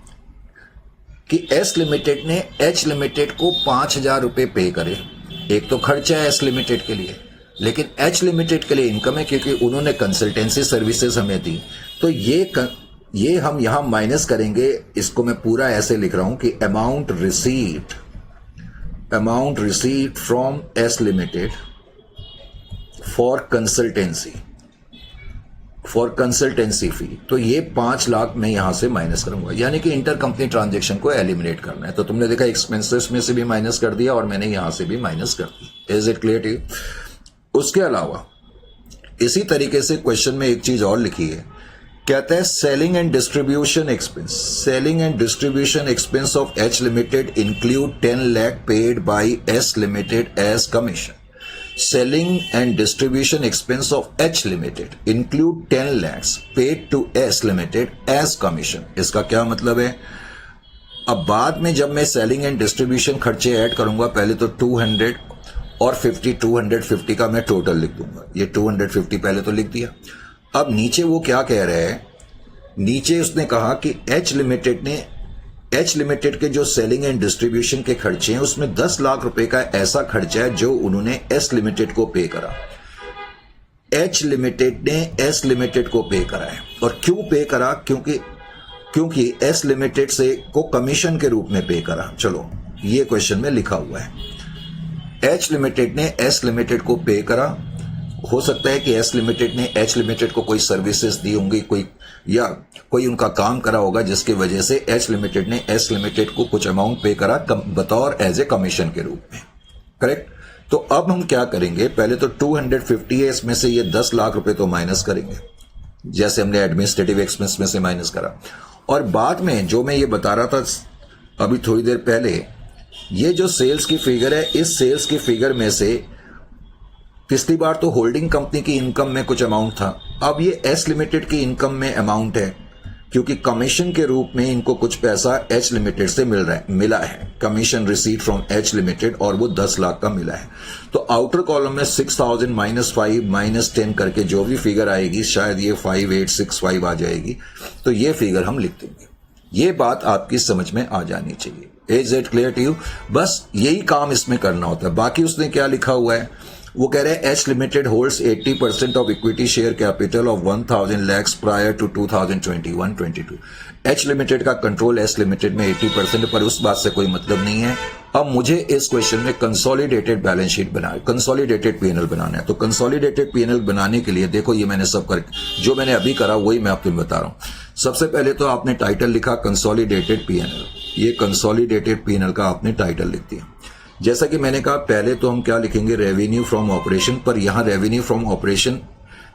कि एस लिमिटेड ने एच लिमिटेड को 5000 रुपए पे करे। एक तो खर्चा है एस लिमिटेड के लिए, लेकिन एच लिमिटेड के लिए इनकम है क्योंकि उन्होंने कंसल्टेंसी सर्विसेज हमें दी। तो ये हम यहां माइनस करेंगे। इसको मैं पूरा ऐसे लिख रहा हूं कि amount received from S limited for consultancy fee. तो ये 5 लाख मैं यहां से माइनस करूंगा, यानी कि इंटर कंपनी ट्रांजेक्शन को एलिमिनेट करना है। तो तुमने देखा एक्सपेंसेस में से भी माइनस कर दिया और मैंने यहां से भी माइनस कर दी। Is it clear to you? उसके अलावा इसी तरीके से क्वेश्चन में एक चीज और लिखी है, कहता है selling and distribution expense of H limited include 10 lakh paid by S limited as commission. Selling and distribution expense of H limited include 10 lakh paid to S limited as commission. इसका क्या मतलब है? अब बाद में जब मैं सेलिंग एंड डिस्ट्रीब्यूशन खर्चे ऐड करूंगा, पहले तो 200 और 250 का मैं टोटल लिख दूंगा। ये 250 पहले तो लिख दिया। अब नीचे वो क्या कह रहे हैं, नीचे उसने कहा कि एच लिमिटेड के जो सेलिंग एंड डिस्ट्रीब्यूशन के खर्चे हैं उसमें 10 लाख रुपए का ऐसा खर्चा है जो उन्होंने एस लिमिटेड को पे करा। एच लिमिटेड ने एस लिमिटेड को पे करा है। और क्यों पे करा? क्योंकि एस लिमिटेड से को कमीशन के रूप में पे करा। चलो, ये क्वेश्चन में लिखा हुआ है, एच लिमिटेड ने एस लिमिटेड को पे करा। हो सकता है कि एस लिमिटेड ने एच लिमिटेड को कोई सर्विसेज दी होंगी, कोई उनका काम करा होगा, जिसकी वजह से एच लिमिटेड ने एस लिमिटेड को कुछ अमाउंट पे करा बतौर एज ए कमीशन के रूप में। करेक्ट? तो अब हम क्या करेंगे, पहले तो 250 है, इसमें से ये 10 लाख रुपए तो माइनस करेंगे, जैसे हमने एडमिनिस्ट्रेटिव एक्सपेंस में से माइनस करा। और बाद में जो मैं ये बता रहा था अभी थोड़ी देर पहले, ये जो सेल्स की फिगर है, इस सेल्स की फिगर में से पिछली बार तो होल्डिंग कंपनी की इनकम में कुछ अमाउंट था, अब ये एस लिमिटेड की इनकम में अमाउंट है, क्योंकि कमीशन के रूप में इनको कुछ पैसा एच लिमिटेड से मिला है, commission receive from H limited, और वो 10 लाख का मिला है। तो आउटर कॉलम में 6000 -5 -10 करके जो भी फिगर आएगी, शायद ये 5865 आ जाएगी। तो ये फिगर हम लिख देंगे। ये बात आपकी समझ में आ जानी चाहिए। Is it clear to you? बस यही काम इसमें करना होता है। बाकी उसने क्या लिखा हुआ है, वो कह रहे हैं H limited holds 80% of equity share capital of 1000 lakhs prior to 2021-22। H limited का कंट्रोल एस लिमिटेड में 80% पर उस बात से कोई मतलब नहीं है। अब मुझे इस क्वेश्चन में consolidated balance sheet consolidated PNL बनाना है। तो कंसोलिडेटेड पीएनएल बनाने के लिए देखो, ये मैंने सब कर, जो मैंने अभी करा वही मैं आपको बता रहा हूं। सबसे पहले तो आपने टाइटल लिखा कंसोलिडेटेड पीएनएल, ये कंसोलिडेटेड पीएनएल का आपने टाइटल लिख दिया। जैसा कि मैंने कहा, पहले तो हम क्या लिखेंगे, रेवेन्यू फ्रॉम ऑपरेशन, पर यहां रेवेन्यू फ्रॉम ऑपरेशन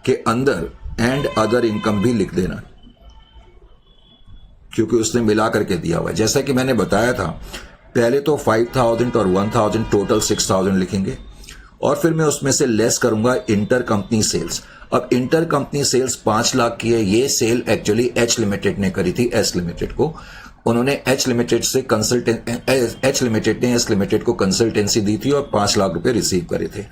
के अंदर एंड अदर इनकम भी लिख देना, क्योंकि उसने मिला करके दिया हुआ है। जैसा कि मैंने बताया था, पहले तो 5000 और 1000 टोटल 6000 लिखेंगे, और फिर मैं उसमें से लेस करूंगा इंटर कंपनी सेल्स। अब इंटर कंपनी सेल्स 5 लाख की है, ये सेल एक्चुअली एच लिमिटेड ने करी थी एस लिमिटेड को। उन्होंने एच लिमिटेड ने एस लिमिटेड को कंसल्टेंसी दी थी और 5 लाख रुपए रिसीव करे थे।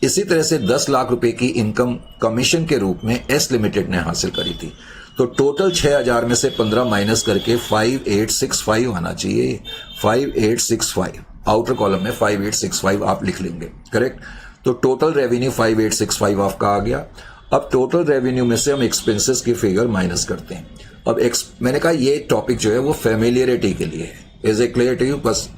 इसी तरह से 10 लाख रुपए की इनकम कमीशन के रूप में एस लिमिटेड ने हासिल करी थी। तो टोटल 6000 में से 15 माइनस करके 5865 आना चाहिए। 5865 आउटर कॉलम में 5865 आप लिख लेंगे, करेक्ट। तो टोटल रेवेन्यू 5865 आपका आ गया। अब टोटल रेवेन्यू में से हम एक्सपेंसेस की फिगर माइनस करते हैं। अब मैंने कहा ये टॉपिक जो है वो फेमिलियरिटी के लिए है। Is it clear to you? बस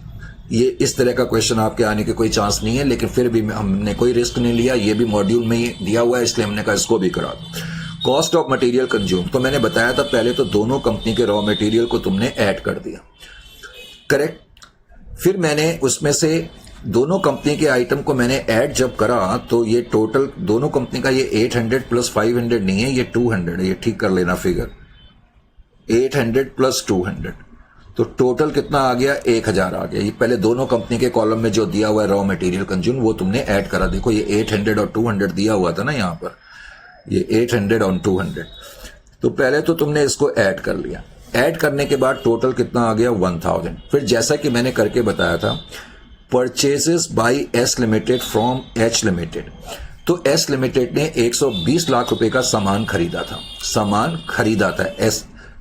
ये इस तरह का क्वेश्चन आपके आने के कोई चांस नहीं है, लेकिन फिर भी हमने कोई रिस्क नहीं लिया। ये भी मॉड्यूल में ही दिया हुआ है, इसलिए हमने कहा इसको भी करा दो। कॉस्ट ऑफ मटेरियल कंज्यूम, तो मैंने बताया था पहले तो दोनों कंपनी के रॉ मटेरियल को तुमने ऐड कर दिया, करेक्ट। फिर मैंने उसमें से दोनों कंपनी के आइटम को मैंने ऐड जब करा तो ये टोटल दोनों कंपनी का ये 800 प्लस 500 नहीं है, ये 200 है। ये ठीक कर लेना फिगर, 800 प्लस 200, तो टोटल कितना आ गया, 1000 आ गया। ये पहले दोनों कंपनी के कॉलम में जो दिया हुआ है रॉ मटेरियल कंज्यूम, वो तुमने ऐड करा। देखो ये 800 और 200 दिया हुआ था ना यहाँ पर, ये 800 और 200, तो पहले तो तुमने इसको ऐड कर लिया। ऐड करने के बाद टोटल कितना आ गया, 1000। फिर जैसा कि मैंने करके बताया था, purchases bye S limited from H limited, तो एस लिमिटेड ने 120 लाख रुपए का सामान खरीदा था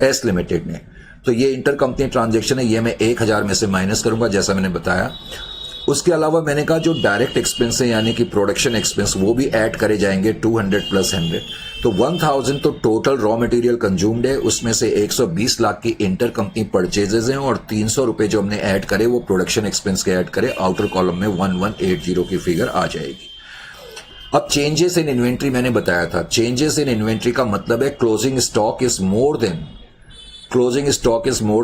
एस लिमिटेड ने। तो ये इंटर कंपनी ट्रांजैक्शन है, ये मैं 1000 में से माइनस करूंगा जैसा मैंने बताया। उसके अलावा मैंने कहा जो डायरेक्ट एक्सपेंस है यानी कि प्रोडक्शन एक्सपेंस, वो भी ऐड करे जाएंगे 200 प्लस 100। तो 1000 तो टोटल रॉ मटेरियल कंज्यूम्ड है, उसमें से 120 लाख की इंटर कंपनी परचेजेस हैं और 300 रुपए जो हमने ऐड करे वो प्रोडक्शन एक्सपेंस के ऐड करे। आउटर कॉलम में 1180 की फिगर आ जाएगी। अब चेंजेस इन इन्वेंट्री मैंने बताया था, चेंजेस इन इन्वेंट्री का मतलब है closing stock is more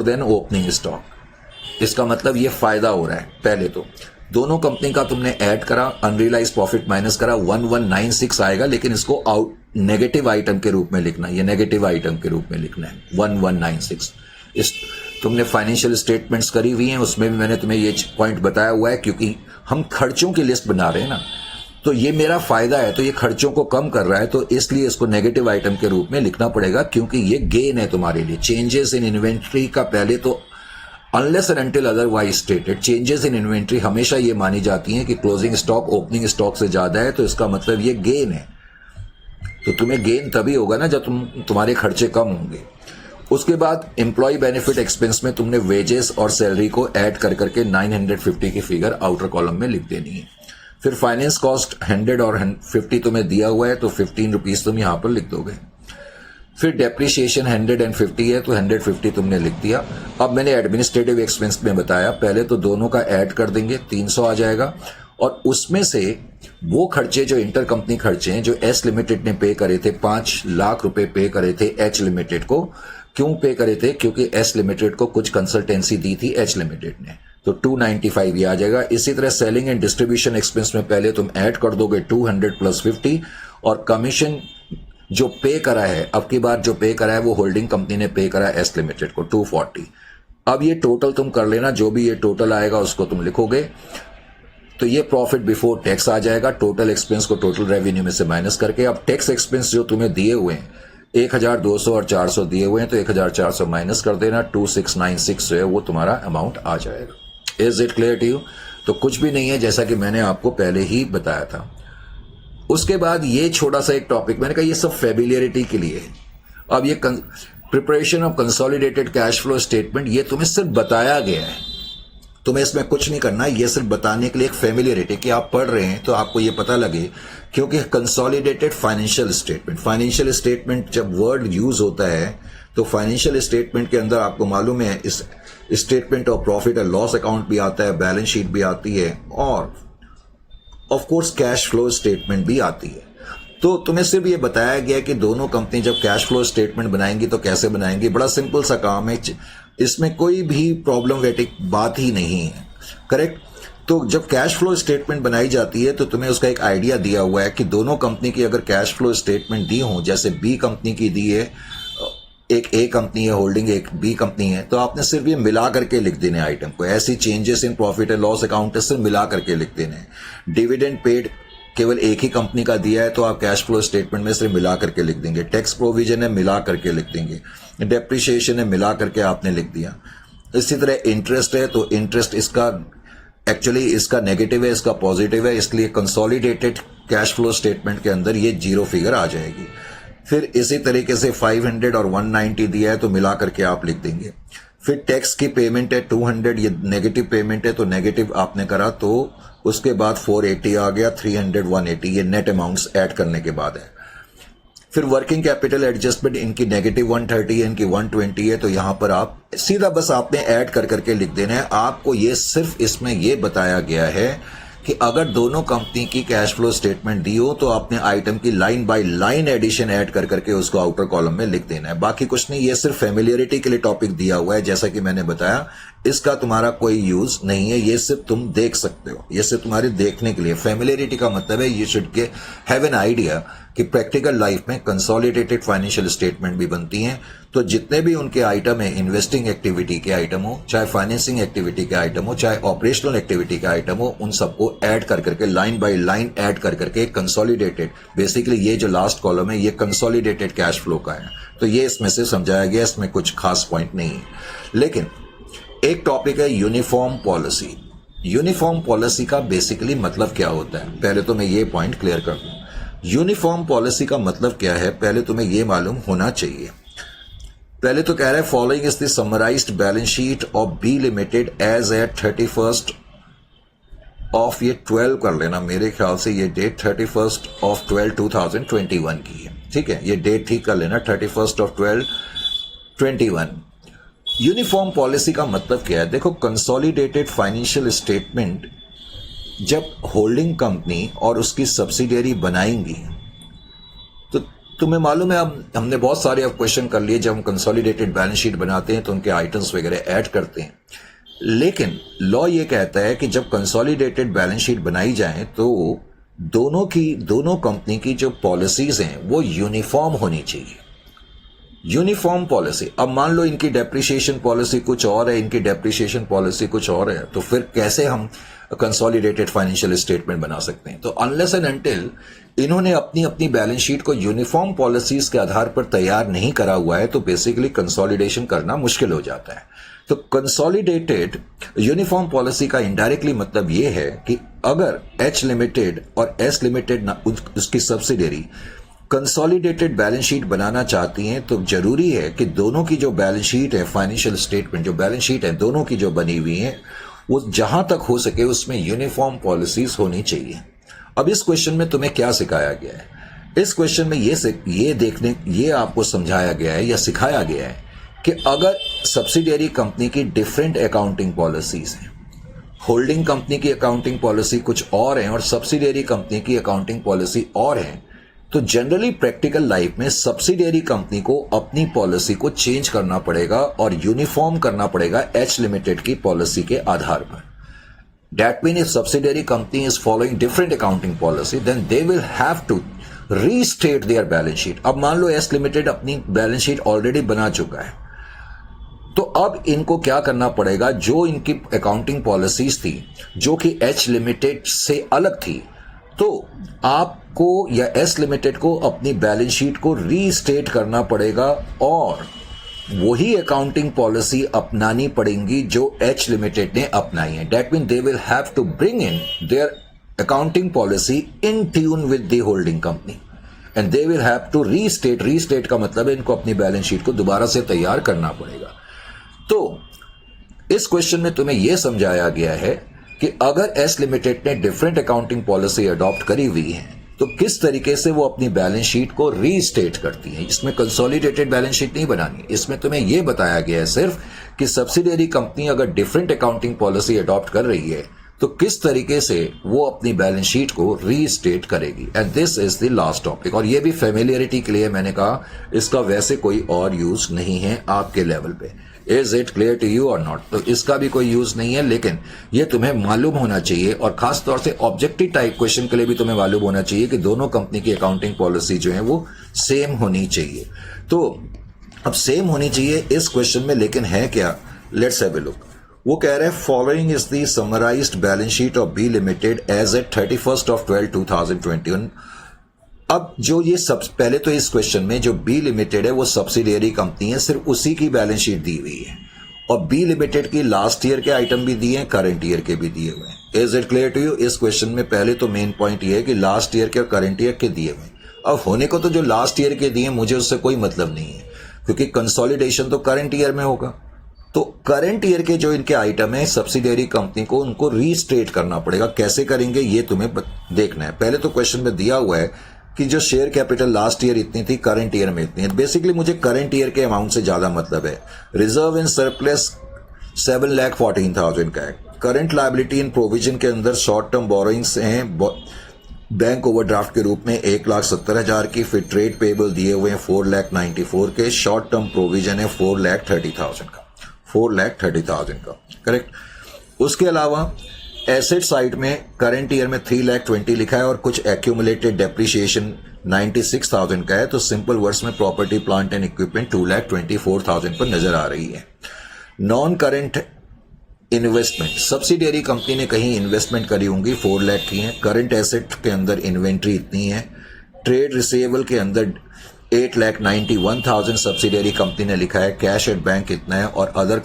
than opening stock. इसका मतलब ये फायदा हो रहा है। पहले तो दोनों कंपनी का तुमने ऐड करा, अनरियलाइज प्रॉफिट माइनस करा, 1196 आएगा, लेकिन इसको नेगेटिव आइटम के रूप में लिखना, ये नेगेटिव आइटम के रूप में लिखना है 1196। इस तुमने फाइनेंशियल स्टेटमेंट्स करी हुई हैं, उसमें भी मैंने तुम्हें ये पॉइंट बताया हुआ है, क्योंकि हम खर्चों की लिस्ट बना रहे हैं ना, तो ये मेरा फायदा है, तो ये खर्चों को कम कर रहा है, तो इसलिए इसको नेगेटिव आइटम के रूप में लिखना पड़ेगा, क्योंकि ये गेन है तुम्हारे लिए। चेंजेस इन इन्वेंट्री का पहले तो unless and until otherwise stated, changes in inventory हमेशा ये मानी जाती हैं कि क्लोजिंग स्टॉक ओपनिंग स्टॉक से ज्यादा है, तो इसका मतलब ये गेन है। तो तुम्हें गेन तभी होगा ना जब तुम्हारे खर्चे कम होंगे। उसके बाद एम्प्लॉय बेनिफिट एक्सपेंस में तुमने वेजेस और सैलरी को ऐड कर करके 950 की फिगर आउटर कॉलम में लिख देनी है। फिर फाइनेंस कॉस्ट 100 और 50 तुम्हें दिया हुआ है, तो 15 रुपीज तुम यहां पर लिख दोगे। फिर डेप्रिसिएशन 150 है, तो 150 तुमने लिख दिया। अब मैंने एडमिनिस्ट्रेटिव एक्सपेंस में बताया, पहले तो दोनों का ऐड कर देंगे, 300 आ जाएगा, और उसमें से वो खर्चे जो इंटर कंपनी खर्चे हैं जो एस लिमिटेड ने पे करे थे, 5 लाख रुपए पे करे थे एच लिमिटेड को। क्यों पे करे थे? क्योंकि एस लिमिटेड को कुछ कंसल्टेंसी दी थी एच लिमिटेड ने, तो 295 ये आ जाएगा। इसी तरह सेलिंग एंड डिस्ट्रीब्यूशन एक्सपेंस में पहले तुम ऐड कर दोगे 200 प्लस 50, और कमीशन जो पे करा है, अब की बार जो पे करा है वो होल्डिंग कंपनी ने पे करा है एस लिमिटेड को 240। अब ये टोटल तुम कर लेना, जो भी ये टोटल आएगा उसको तुम लिखोगे, तो ये प्रॉफिट बिफोर टैक्स आ जाएगा। टोटल एक्सपेंस को टोटल रेवेन्यू में से माइनस करके, अब टैक्स एक्सपेंस जो तुम्हें दिए हुए हैं 1200 और 400 दिए हुए हैं, तो 1400 माइनस कर देना, 2696 जो है वो तुम्हारा अमाउंट आ जाएगा। Is it clear to you? तो कुछ भी नहीं है, जैसा कि मैंने आपको पहले ही बताया था। उसके बाद ये छोटा सा एक टॉपिक, मैंने कहा ये सब फेमिलियरिटी के लिए है। अब ये preparation of consolidated cash flow statement, ये तुम्हें सिर्फ बताया गया है, तुम्हें इसमें कुछ नहीं करना, ये सिर्फ बताने के लिए एक फेमिलियरिटी कि आप पढ़ रहे हैं तो आपको ये पता लगे। क्योंकि कंसोलिडेटेड फाइनेंशियल स्टेटमेंट जब वर्ड यूज होता है तो फाइनेंशियल स्टेटमेंट के अंदर आपको मालूम है इस statement of profit and loss account भी आता है, बैलेंस शीट भी आती है और of course cash flow statement भी आती है। तो तुम्हें सिर्फ ये बताया गया कि दोनों कंपनी जब कैश फ्लो स्टेटमेंट बनाएंगी तो कैसे बनाएंगी, बड़ा सिंपल सा काम है, इसमें कोई भी प्रॉब्लमेटिक बात ही नहीं है, करेक्ट। तो जब कैश फ्लो स्टेटमेंट बनाई जाती है तो तुम्हें उसका एक आइडिया दिया हुआ है कि दोनों कंपनी की अगर कैश फ्लो स्टेटमेंट दी हो, जैसे बी कंपनी की दी है, एक ए कंपनी है होल्डिंग, एक बी कंपनी है, तो आपने सिर्फ ये मिला करके लिख देने आइटम को, ऐसी changes in profit and loss account सिर्फ मिला करके लिख देने। डिविडेंड पेड केवल एक ही कंपनी का दिया है तो आप कैश फ्लो स्टेटमेंट में सिर्फ मिला करके लिख देंगे। टैक्स प्रोविजन है मिला करके लिख देंगे, डेप्रिसिएशन है मिला करके आपने लिख दिया। इसी तरह इंटरेस्ट है तो इंटरेस्ट इसका एक्चुअली इसका नेगेटिव है, इसका पॉजिटिव है, इसलिए कंसोलिडेटेड कैश फ्लो स्टेटमेंट के अंदर ये जीरो फिगर आ जाएगी। फिर इसी तरीके से 500 और 190 दिया है तो मिला करके आप लिख देंगे। फिर टैक्स की पेमेंट है 200, ये नेगेटिव पेमेंट है तो नेगेटिव आपने करा, तो उसके बाद 480 आ गया, 300, 180, ये नेट अमाउंट्स ऐड करने के बाद है। फिर वर्किंग कैपिटल एडजस्टमेंट इनकी नेगेटिव 130 है, इनकी 120 है, तो यहां पर आप सीधा बस आपने ऐड कर करके लिख देना है। आपको ये सिर्फ इसमें ये बताया गया है कि अगर दोनों कंपनी की कैश फ्लो स्टेटमेंट दी हो तो आपने आइटम की line by line addition add कर करके उसको आउटर कॉलम में लिख देना है, बाकी कुछ नहीं। ये सिर्फ फेमिलियरिटी के लिए टॉपिक दिया हुआ है, जैसा कि मैंने बताया, इसका तुम्हारा कोई यूज नहीं है, ये सिर्फ तुम देख सकते हो, ये सिर्फ तुम्हारे देखने के लिए। फेमिलियरिटी का मतलब है you should have an idea कि प्रैक्टिकल लाइफ में कंसोलिडेटेड फाइनेंशियल स्टेटमेंट भी बनती हैं, तो जितने भी उनके आइटम है, इन्वेस्टिंग एक्टिविटी के आइटम हो, चाहे फाइनेंसिंग एक्टिविटी के आइटम हो, चाहे ऑपरेशनल एक्टिविटी के आइटम हो, उन सबको ऐड कर करके लाइन बाय लाइन ऐड कर करके कंसोलिडेटेड, बेसिकली ये जो लास्ट कॉलम है ये कंसोलिडेटेड कैश फ्लो का है। तो ये इसमें से समझाया गया, इसमें कुछ खास पॉइंट नहीं है। लेकिन एक टॉपिक है यूनिफॉर्म पॉलिसी। यूनिफॉर्म पॉलिसी का बेसिकली मतलब क्या होता है, पहले तो मैं ये पॉइंट क्लियर कर दूं। यूनिफॉर्म पॉलिसी का मतलब क्या है, पहले तुम्हें ये मालूम होना चाहिए। पहले तो कह रहा है following is the summarised balance sheet of B limited as at 31 of, ये 12 कर लेना, मेरे ख्याल से ये डेट 31 ऑफ 12 2021 की है, ठीक है, ये डेट ठीक कर लेना, 31 ऑफ 12 21। यूनिफॉर्म पॉलिसी का मतलब क्या है, देखो कंसोलिडेटेड फाइनेंशियल स्टेटमेंट जब होल्डिंग कंपनी और उसकी सब्सिडियरी बनाएंगी तो तुम्हें मालूम है, अब हमने बहुत सारे अब क्वेश्चन कर लिए, जब हम कंसोलिडेटेड बैलेंस शीट बनाते हैं तो उनके आइटम्स वगैरह ऐड करते हैं। लेकिन लॉ ये कहता है कि जब कंसोलिडेटेड बैलेंस शीट बनाई जाए तो दोनों कंपनी की जो पॉलिसीज हैं वो यूनिफॉर्म होनी चाहिए। यूनिफॉर्म पॉलिसी, अब मान लो इनकी डेप्रिसिएशन पॉलिसी कुछ और है, इनकी डेप्रिसिएशन पॉलिसी कुछ और है, तो फिर कैसे हम कंसोलिडेटेड फाइनेंशियल स्टेटमेंट बना सकते हैं। तो अनलेस एंड अनटिल इन्होंने अपनी अपनी बैलेंस शीट को यूनिफॉर्म पॉलिसीज के आधार पर तैयार नहीं करा हुआ है तो बेसिकली कंसोलिडेशन करना मुश्किल हो जाता है। तो कंसोलिडेटेड यूनिफॉर्म पॉलिसी का इनडायरेक्टली मतलब यह है कि अगर एच लिमिटेड और एस लिमिटेड उसकी सब्सिडियरी कंसोलिडेटेड बैलेंस शीट बनाना चाहती हैं तो जरूरी है कि दोनों की जो बैलेंस शीट है, फाइनेंशियल स्टेटमेंट जो बैलेंस शीट है दोनों की जो बनी हुई है, वो जहां तक हो सके उसमें यूनिफॉर्म पॉलिसीज होनी चाहिए। अब इस क्वेश्चन में तुम्हें क्या सिखाया गया है, इस क्वेश्चन में ये आपको समझाया गया है या सिखाया गया है कि अगर सब्सिडियरी कंपनी की डिफरेंट अकाउंटिंग पॉलिसीज हैं, होल्डिंग कंपनी की अकाउंटिंग पॉलिसी कुछ और है और सब्सिडियरी कंपनी की अकाउंटिंग पॉलिसी और है, तो जनरली प्रैक्टिकल लाइफ में सब्सिडियरी कंपनी को अपनी पॉलिसी को चेंज करना पड़ेगा और यूनिफॉर्म करना पड़ेगा एच लिमिटेड की पॉलिसी के आधार पर। That mean if subsidiary company is following different accounting policy then they will have to restate their balance sheet. अब मान लो एस लिमिटेड अपनी बैलेंस शीट ऑलरेडी बना चुका है, तो अब इनको क्या करना पड़ेगा, जो इनकी अकाउंटिंग पॉलिसीज थी जो कि एच लिमिटेड से अलग थी, तो आपको या एस लिमिटेड को अपनी बैलेंस शीट को रीस्टेट करना पड़ेगा और वही अकाउंटिंग पॉलिसी अपनानी पड़ेगी जो एच लिमिटेड ने अपनाई है। That mean they will have to bring in their accounting policy in tune with the holding company. And they will have to restate का मतलब है इनको अपनी बैलेंस शीट को दोबारा से तैयार करना पड़ेगा। तो इस क्वेश्चन में तुम्हें यह समझाया गया है कि अगर एस लिमिटेड ने डिफरेंट अकाउंटिंग पॉलिसी अडॉप्ट करी हुई है तो किस तरीके से वो अपनी बैलेंस शीट को रीस्टेट करती है। इसमें कंसोलिडेटेड बैलेंस शीट नहीं बनानी, इसमें तुम्हें यह बताया गया है सिर्फ कि सब्सिडियरी कंपनी अगर डिफरेंट अकाउंटिंग पॉलिसी अडॉप्ट कर रही है तो किस तरीके से वो अपनी बैलेंस शीट को रीस्टेट करेगी। And this is the last topic, और ये भी फेमिलियरिटी के लिए मैंने कहा, इसका वैसे कोई और यूज नहीं है आपके लेवल पे। Is it clear to you और नॉट? तो इसका भी कोई यूज नहीं है, लेकिन ये तुम्हें मालूम होना चाहिए, और खास तौर से ऑब्जेक्टिव टाइप क्वेश्चन के लिए भी तुम्हें मालूम होना चाहिए कि दोनों कंपनी की अकाउंटिंग पॉलिसी जो है वो सेम होनी चाहिए। तो अब सेम होनी चाहिए इस क्वेश्चन में, लेकिन है क्या? Let's have a look. वो कह रहे हैं following is the summarised balance sheet of B limited as at 31/12/2021। अब जो ये सब पहले तो इस क्वेश्चन में जो बी लिमिटेड है वो सब्सिडियरी कंपनी है, सिर्फ उसी की बैलेंस शीट दी हुई है, और बी लिमिटेड की लास्ट ईयर के आइटम भी दिए हैं, करंट ईयर के भी दिए हुए हैं। Is it clear to you? इस क्वेश्चन में पहले तो मेन पॉइंट ये है कि लास्ट ईयर के और करंट ईयर के दिए हुए। अब होने को तो जो लास्ट ईयर के दिए मुझे उससे कोई मतलब नहीं है, क्योंकि कंसोलिडेशन तो करंट ईयर में होगा। तो करंट ईयर के जो इनके आइटम है सब्सिडियरी कंपनी को उनको रीस्टेट करना पड़ेगा। कैसे करेंगे ये तुम्हें देखना है। पहले तो क्वेश्चन में दिया हुआ है कि जो शेयर कैपिटल लास्ट ईयर इतनी थी, करंट ईयर में इतनी है। बेसिकली मुझे करंट ईयर के अमाउंट से ज्यादा मतलब है। रिजर्व इन सरप्लस 7,14,000 का है। करंट लायबिलिटी इन प्रोविजन के अंदर शॉर्ट टर्म बोरोइंग्स हैं बैंक ओवरड्राफ्ट के रूप में 1,70,000 की। फिर ट्रेड पेबल दिए हुए हैं 4,94,000 के। शॉर्ट टर्म प्रोविजन है 4,30,000 का, 4,30,000 का, करेक्ट। उसके अलावा एसेट साइड में करंट ईयर में 3,20,000 लिखा है, और कुछ एक्यूमुलेटेड डेप्रिसिएशन 96,000 का है। तो सिंपल वर्ड्स में प्रॉपर्टी प्लांट एंड इक्विपमेंट 2,24,000 पर नजर आ रही है। Non current investment, subsidiary company ने कहीं इन्वेस्टमेंट करी होंगी, 4 लाख की है। करंट एसेट के अंदर इन्वेंट्री इतनी है। ट्रेड रिसीवेबल के अंदर 8,91,000 सब्सिडियरी कंपनी ने लिखा है। कैश एट बैंक इतना है। और अदर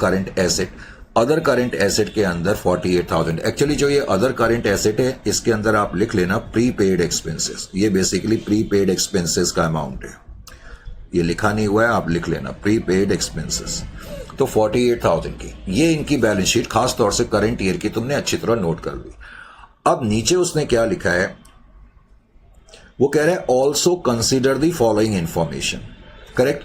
करंट एसेट के अंदर 48,000। एक्चुअली जो ये अदर करंट एसेट है इसके अंदर आप लिख लेना प्रीपेड एक्सपेंसेस। ये बेसिकली प्रीपेड एक्सपेंसेस का अमाउंट है, ये लिखा नहीं हुआ है, आप लिख लेना प्रीपेड एक्सपेंसेस। तो 48,000 की ये इनकी बैलेंस शीट, खास तौर से करंट ईयर की, तुमने अच्छी तरह नोट कर ली। अब नीचे उसने क्या लिखा है, वो कह रहा है also consider the following information, correct.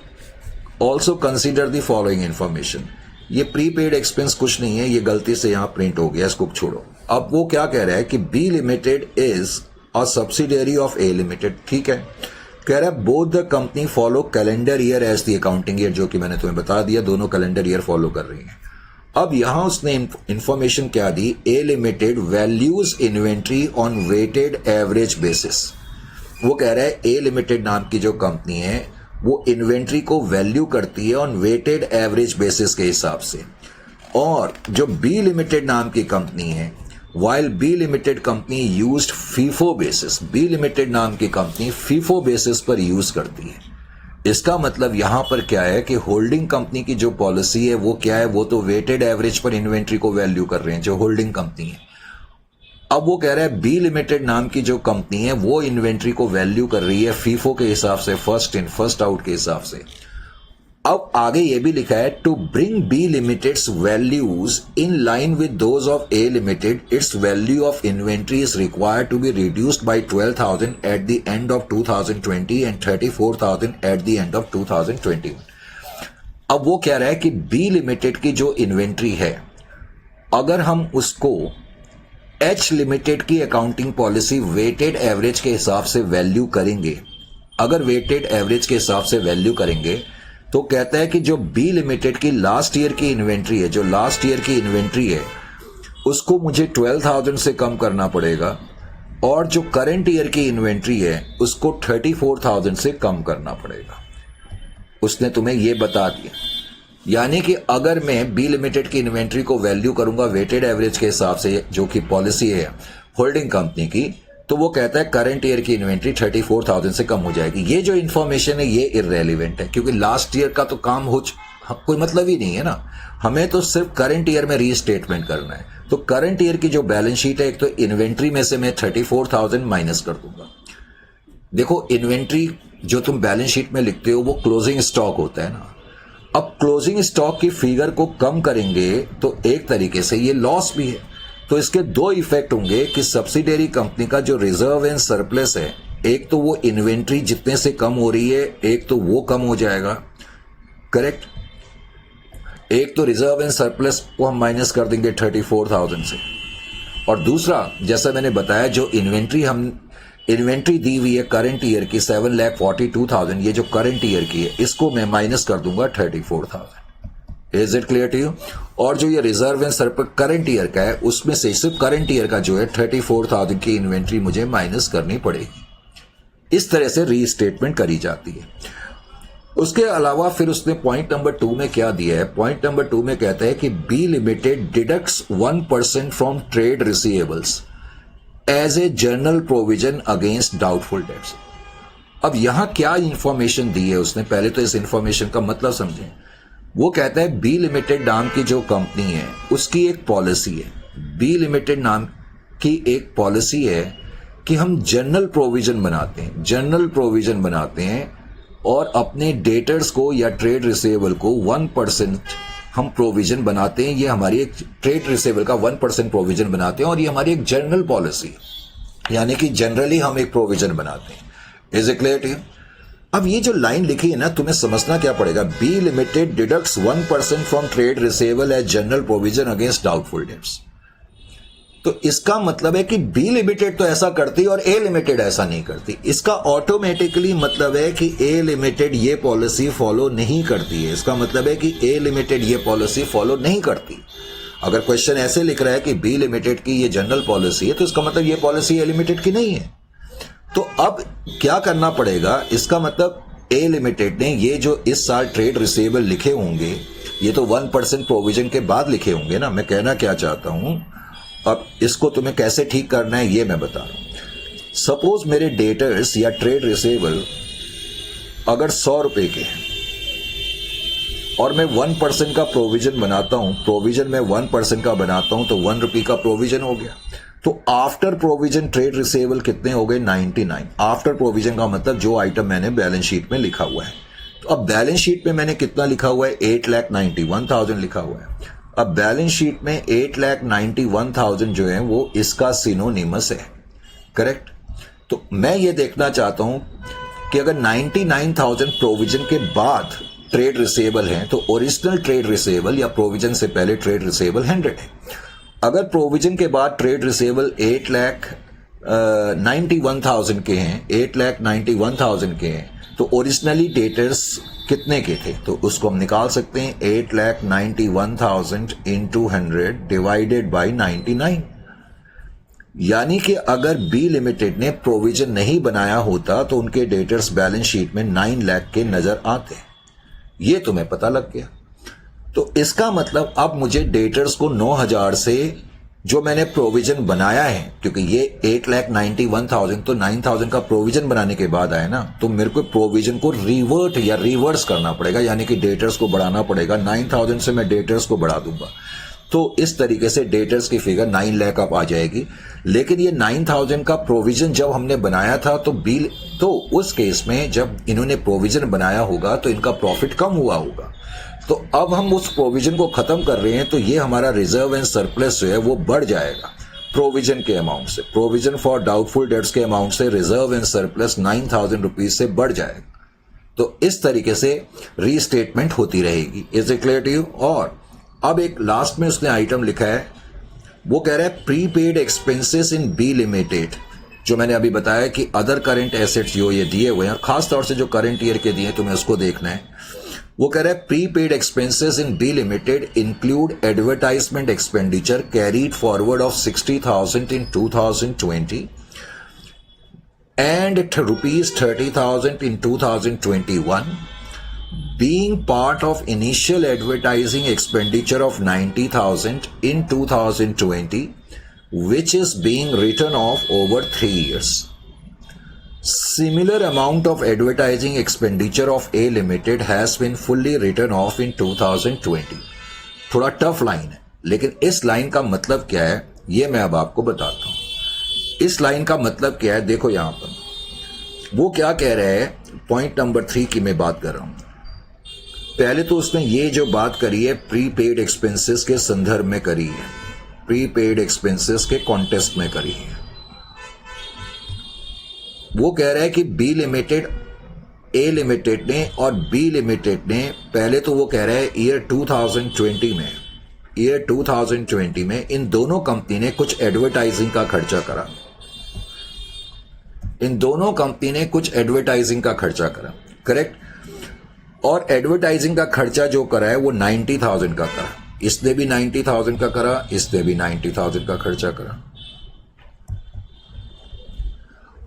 Also consider the following information. ये प्रीपेड एक्सपेंस कुछ नहीं है, ये गलती से यहां प्रिंट हो गया, इसको छोड़ो। अब वो क्या कह रहा है कि B limited is a subsidiary of A limited, ठीक है। कह रहा है both the company follow calendar year as the accounting year, जो कि मैंने तुम्हें बता दिया, दोनों कैलेंडर ईयर फॉलो कर रही हैं। अब यहां उसने इंफॉर्मेशन क्या दी, A limited values inventory on weighted average basis. वो कह रहा है ए लिमिटेड नाम की जो कंपनी है वो इन्वेंट्री को वैल्यू करती है ऑन वेटेड एवरेज बेसिस के हिसाब से। और जो बी लिमिटेड नाम की कंपनी है, while B limited company used FIFO basis, B limited नाम की कंपनी फीफो बेसिस पर यूज करती है। इसका मतलब यहां पर क्या है कि होल्डिंग कंपनी की जो पॉलिसी है वो क्या है, वो तो वेटेड एवरेज पर इन्वेंट्री को वैल्यू कर रहे हैं जो होल्डिंग कंपनी है। अब वो कह रहा है बी लिमिटेड नाम की जो कंपनी है वो इन्वेंट्री को वैल्यू कर रही है फीफो के हिसाब से, फर्स्ट इन फर्स्ट आउट के हिसाब से। अब आगे ये भी लिखा है to bring B limited's values in line with those of A limited, its value of inventory is required to be reduced by 12,000 at the end of 2020 and 34,000 at the end of 2021। अब वो कह रहा है कि बी लिमिटेड की जो इन्वेंट्री है, अगर हम उसको एच लिमिटेड की अकाउंटिंग पॉलिसी वेटेड एवरेज के हिसाब से वैल्यू करेंगे, अगर वेटेड एवरेज के हिसाब से वैल्यू करेंगे, तो कहता है कि जो बी लिमिटेड की लास्ट ईयर की इन्वेंट्री है, जो लास्ट ईयर की इन्वेंट्री है उसको मुझे 12,000 से कम करना पड़ेगा, और जो करंट ईयर की इन्वेंट्री है उसको 34,000 से कम करना पड़ेगा। उसने तुम्हें यह बता दिया। यानी कि अगर मैं बी लिमिटेड की इन्वेंट्री को वैल्यू करूंगा वेटेड एवरेज के हिसाब से, जो कि पॉलिसी है होल्डिंग कंपनी की, तो वो कहता है करंट ईयर की इन्वेंट्री 34,000 से कम हो जाएगी। ये जो इन्फॉर्मेशन है ये इररेलेवेंट है, क्योंकि लास्ट ईयर का तो काम हो कोई मतलब ही नहीं है ना, हमें तो सिर्फ करंट ईयर में रीस्टेटमेंट करना है। तो करंट ईयर की जो बैलेंस शीट है, एक तो इन्वेंट्री में से मैं 34,000 माइनस कर दूंगा, देखो इन्वेंट्री जो तुम बैलेंस शीट में लिखते हो वो क्लोजिंग स्टॉक होता है ना। अब क्लोजिंग स्टॉक की फिगर को कम करेंगे तो एक तरीके से ये लॉस भी है। तो इसके दो इफेक्ट होंगे कि सब्सिडियरी कंपनी का जो रिजर्व एंड सरप्लस है, एक तो वो इन्वेंट्री जितने से कम हो रही है, एक तो वो कम हो जाएगा, करेक्ट। एक तो रिजर्व एंड सरप्लस को हम माइनस कर देंगे 34,000 से, और दूसरा जैसा मैंने बताया जो इन्वेंट्री दी हुई है करंट ईयर की 7,42,000, ये जो करंट ईयर की है इसको मैं माइनस कर दूंगा 34,000। Is it clear to you? और जो ये reserve and surplus current year का है उसमें से सिर्फ करंट ईयर का जो है 34,000 की इन्वेंट्री मुझे माइनस करनी पड़ेगी। इस तरह से रीस्टेटमेंट करी जाती है। उसके अलावा फिर उसने पॉइंट नंबर 2 में क्या दिया है? पॉइंट नंबर 2 में कहता है कि B limited deducts 1% from trade receivables as a general provision against doubtful debts. अब यहां क्या इंफॉर्मेशन दी है उसने, पहले तो इस इंफॉर्मेशन का मतलब समझें। वो कहता है बी लिमिटेड नाम की जो कंपनी है उसकी एक पॉलिसी है, बी लिमिटेड नाम की एक पॉलिसी है कि हम जनरल प्रोविजन बनाते हैं और अपने डेटर्स को या ट्रेड रिसीवेबल को 1% हम प्रोविजन बनाते हैं। ये हमारी एक ट्रेड रिसीवेबल का 1% प्रोविजन बनाते हैं और ये हमारी एक जनरल पॉलिसी है, यानी कि जनरली हम एक प्रोविजन बनाते हैं। Is it clear to you? अब ये जो लाइन लिखी है ना, तुम्हें समझना क्या पड़ेगा। B limited deducts 1% from trade receivable as general provision against doubtful debts. तो इसका मतलब है कि बी लिमिटेड तो ऐसा करती और ए लिमिटेड ऐसा नहीं करती। इसका ऑटोमेटिकली मतलब है कि ए लिमिटेड ये पॉलिसी फॉलो नहीं करती है। इसका मतलब है कि ए लिमिटेड ये पॉलिसी फॉलो नहीं करती। अगर क्वेश्चन ऐसे लिख रहा है कि बी लिमिटेड की ये जनरल पॉलिसी है तो इसका मतलब ये पॉलिसी ए लिमिटेड की नहीं है। तो अब क्या करना पड़ेगा? इसका मतलब ए लिमिटेड ने ये जो इस साल ट्रेड रिसीवेबल लिखे होंगे ये तो 1% प्रोविजन के बाद लिखे होंगे ना। मैं कहना क्या चाहता हूं, अब इसको तुम्हें कैसे ठीक करना है ये मैं बता रहा हूं। सपोज मेरे डेटर्स या ट्रेड रिसीवेबल अगर 100 रुपए के हैं और मैं 1% का प्रोविजन बनाता हूं, प्रोविजन में 1% का बनाता हूं तो 1 रुपये का प्रोविजन हो गया। तो आफ्टर प्रोविजन ट्रेड रिसीवेबल कितने हो गए? 99। आफ्टर प्रोविजन का मतलब जो आइटम मैंने बैलेंस शीट में लिखा हुआ है। तो अब बैलेंस शीट में मैंने कितना लिखा हुआ है? 8,91,000 लिखा हुआ है। अब बैलेंस शीट में 8,91,000 जो है वो इसका सिनोनिमस है, करेक्ट। तो मैं ये देखना चाहता हूं कि अगर 99,000 प्रोविजन के बाद ट्रेड रिसीवेबल है तो ओरिजिनल ट्रेड रिसीवेबल या प्रोविजन से पहले ट्रेड रिसीवेबल 100 है। अगर प्रोविजन के बाद ट्रेड रिसीवेबल 8,91,000 के हैं, 8,91,000 के हैं, तो ओरिजिनली डेटर्स कितने के थे? तो उसको हम निकाल सकते हैं 8,91,000 इंटू 100 डिवाइडेड बाई 99। यानी कि अगर बी लिमिटेड ने प्रोविजन नहीं बनाया होता तो उनके डेटर्स बैलेंस शीट में 9 लाख के नजर आते। ये तुम्हें पता लग गया। तो इसका मतलब अब मुझे डेटर्स को 9,000 से जो मैंने प्रोविजन बनाया है, क्योंकि ये 8,91,000 तो 9,000 का प्रोविजन बनाने के बाद आया ना, तो मेरे को प्रोविजन को रिवर्ट या रिवर्स करना पड़ेगा, यानी कि डेटर्स को बढ़ाना पड़ेगा। 9,000 से मैं डेटर्स को बढ़ा दूंगा तो इस तरीके से डेटर्स की फिगर 9 लाख अब आ जाएगी। लेकिन ये 9,000 का प्रोविजन जब हमने बनाया था तो उस केस में जब इन्होंने प्रोविजन बनाया होगा तो इनका प्रॉफिट कम हुआ होगा। तो अब हम उस प्रोविजन को खत्म कर रहे हैं तो ये हमारा रिजर्व एंड सरप्लस जो है वो बढ़ जाएगा प्रोविजन के अमाउंट से। प्रोविजन फॉर डाउटफुल डेट्स के अमाउंट से रिजर्व एंड सरप्लस 9,000 रुपीज से बढ़ जाएगा। तो इस तरीके से रीस्टेटमेंट होती रहेगी। Is it clear to you? और अब एक लास्ट में उसने आइटम लिखा है, वो कह रहा है prepaid expenses in B limited, जो मैंने अभी बताया कि अदर करंट एसेट्स जो ये दिए हुए हैं, खासतौर से जो करंट ईयर के दिए तुम्हें उसको देखना है। वो कह रहा है prepaid expenses in B limited include advertisement expenditure carried forward of 60,000 in 2020 and rupees 30,000 in 2021, being part of initial advertising expenditure of 90,000 in 2020, which is being written off over 3 years. Similar amount of advertising expenditure of A Limited has been fully written off in 2020. थोड़ा टफ लाइन है, लेकिन इस लाइन का मतलब क्या है ये मैं अब आपको बताता हूं। इस लाइन का मतलब क्या है, देखो यहां पर वो क्या कह रहा है, पॉइंट नंबर 3 की मैं बात कर रहा हूं। पहले तो उसने ये जो बात करी है प्रीपेड एक्सपेंसेस के संदर्भ में करी है, प्रीपेड एक्सपेंसेस के कॉन्टेक्स्ट में करी है। वो कह रहा है कि बी लिमिटेड, ए लिमिटेड ने और बी लिमिटेड ने, पहले तो वो कह रहा है ईयर 2020 में इन दोनों कंपनी ने कुछ एडवर्टाइजिंग का खर्चा करा, इन दोनों कंपनी ने कुछ एडवर्टाइजिंग का खर्चा करा, करेक्ट। और एडवर्टाइजिंग का खर्चा जो करा है वो 90,000 का करा, इसने भी 90,000 का करा, इसने भी 90,000 का खर्चा करा।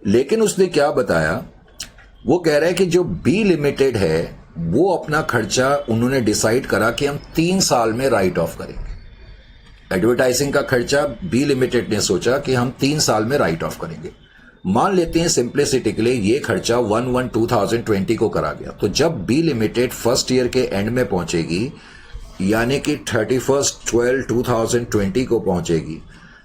लेकिन उसने क्या बताया, वो कह रहा है कि जो बी लिमिटेड है वो अपना खर्चा उन्होंने डिसाइड करा कि हम 3 साल में राइट ऑफ करेंगे। एडवर्टाइजिंग का खर्चा बी लिमिटेड ने सोचा कि हम 3 साल में राइट ऑफ करेंगे। मान लेते हैं सिंप्लिसिटी के लिए ये खर्चा 1/1/2020 को करा गया। तो जब बी लिमिटेड फर्स्ट ईयर के एंड में पहुंचेगी, यानी कि 31/12/2020 को पहुंचेगी,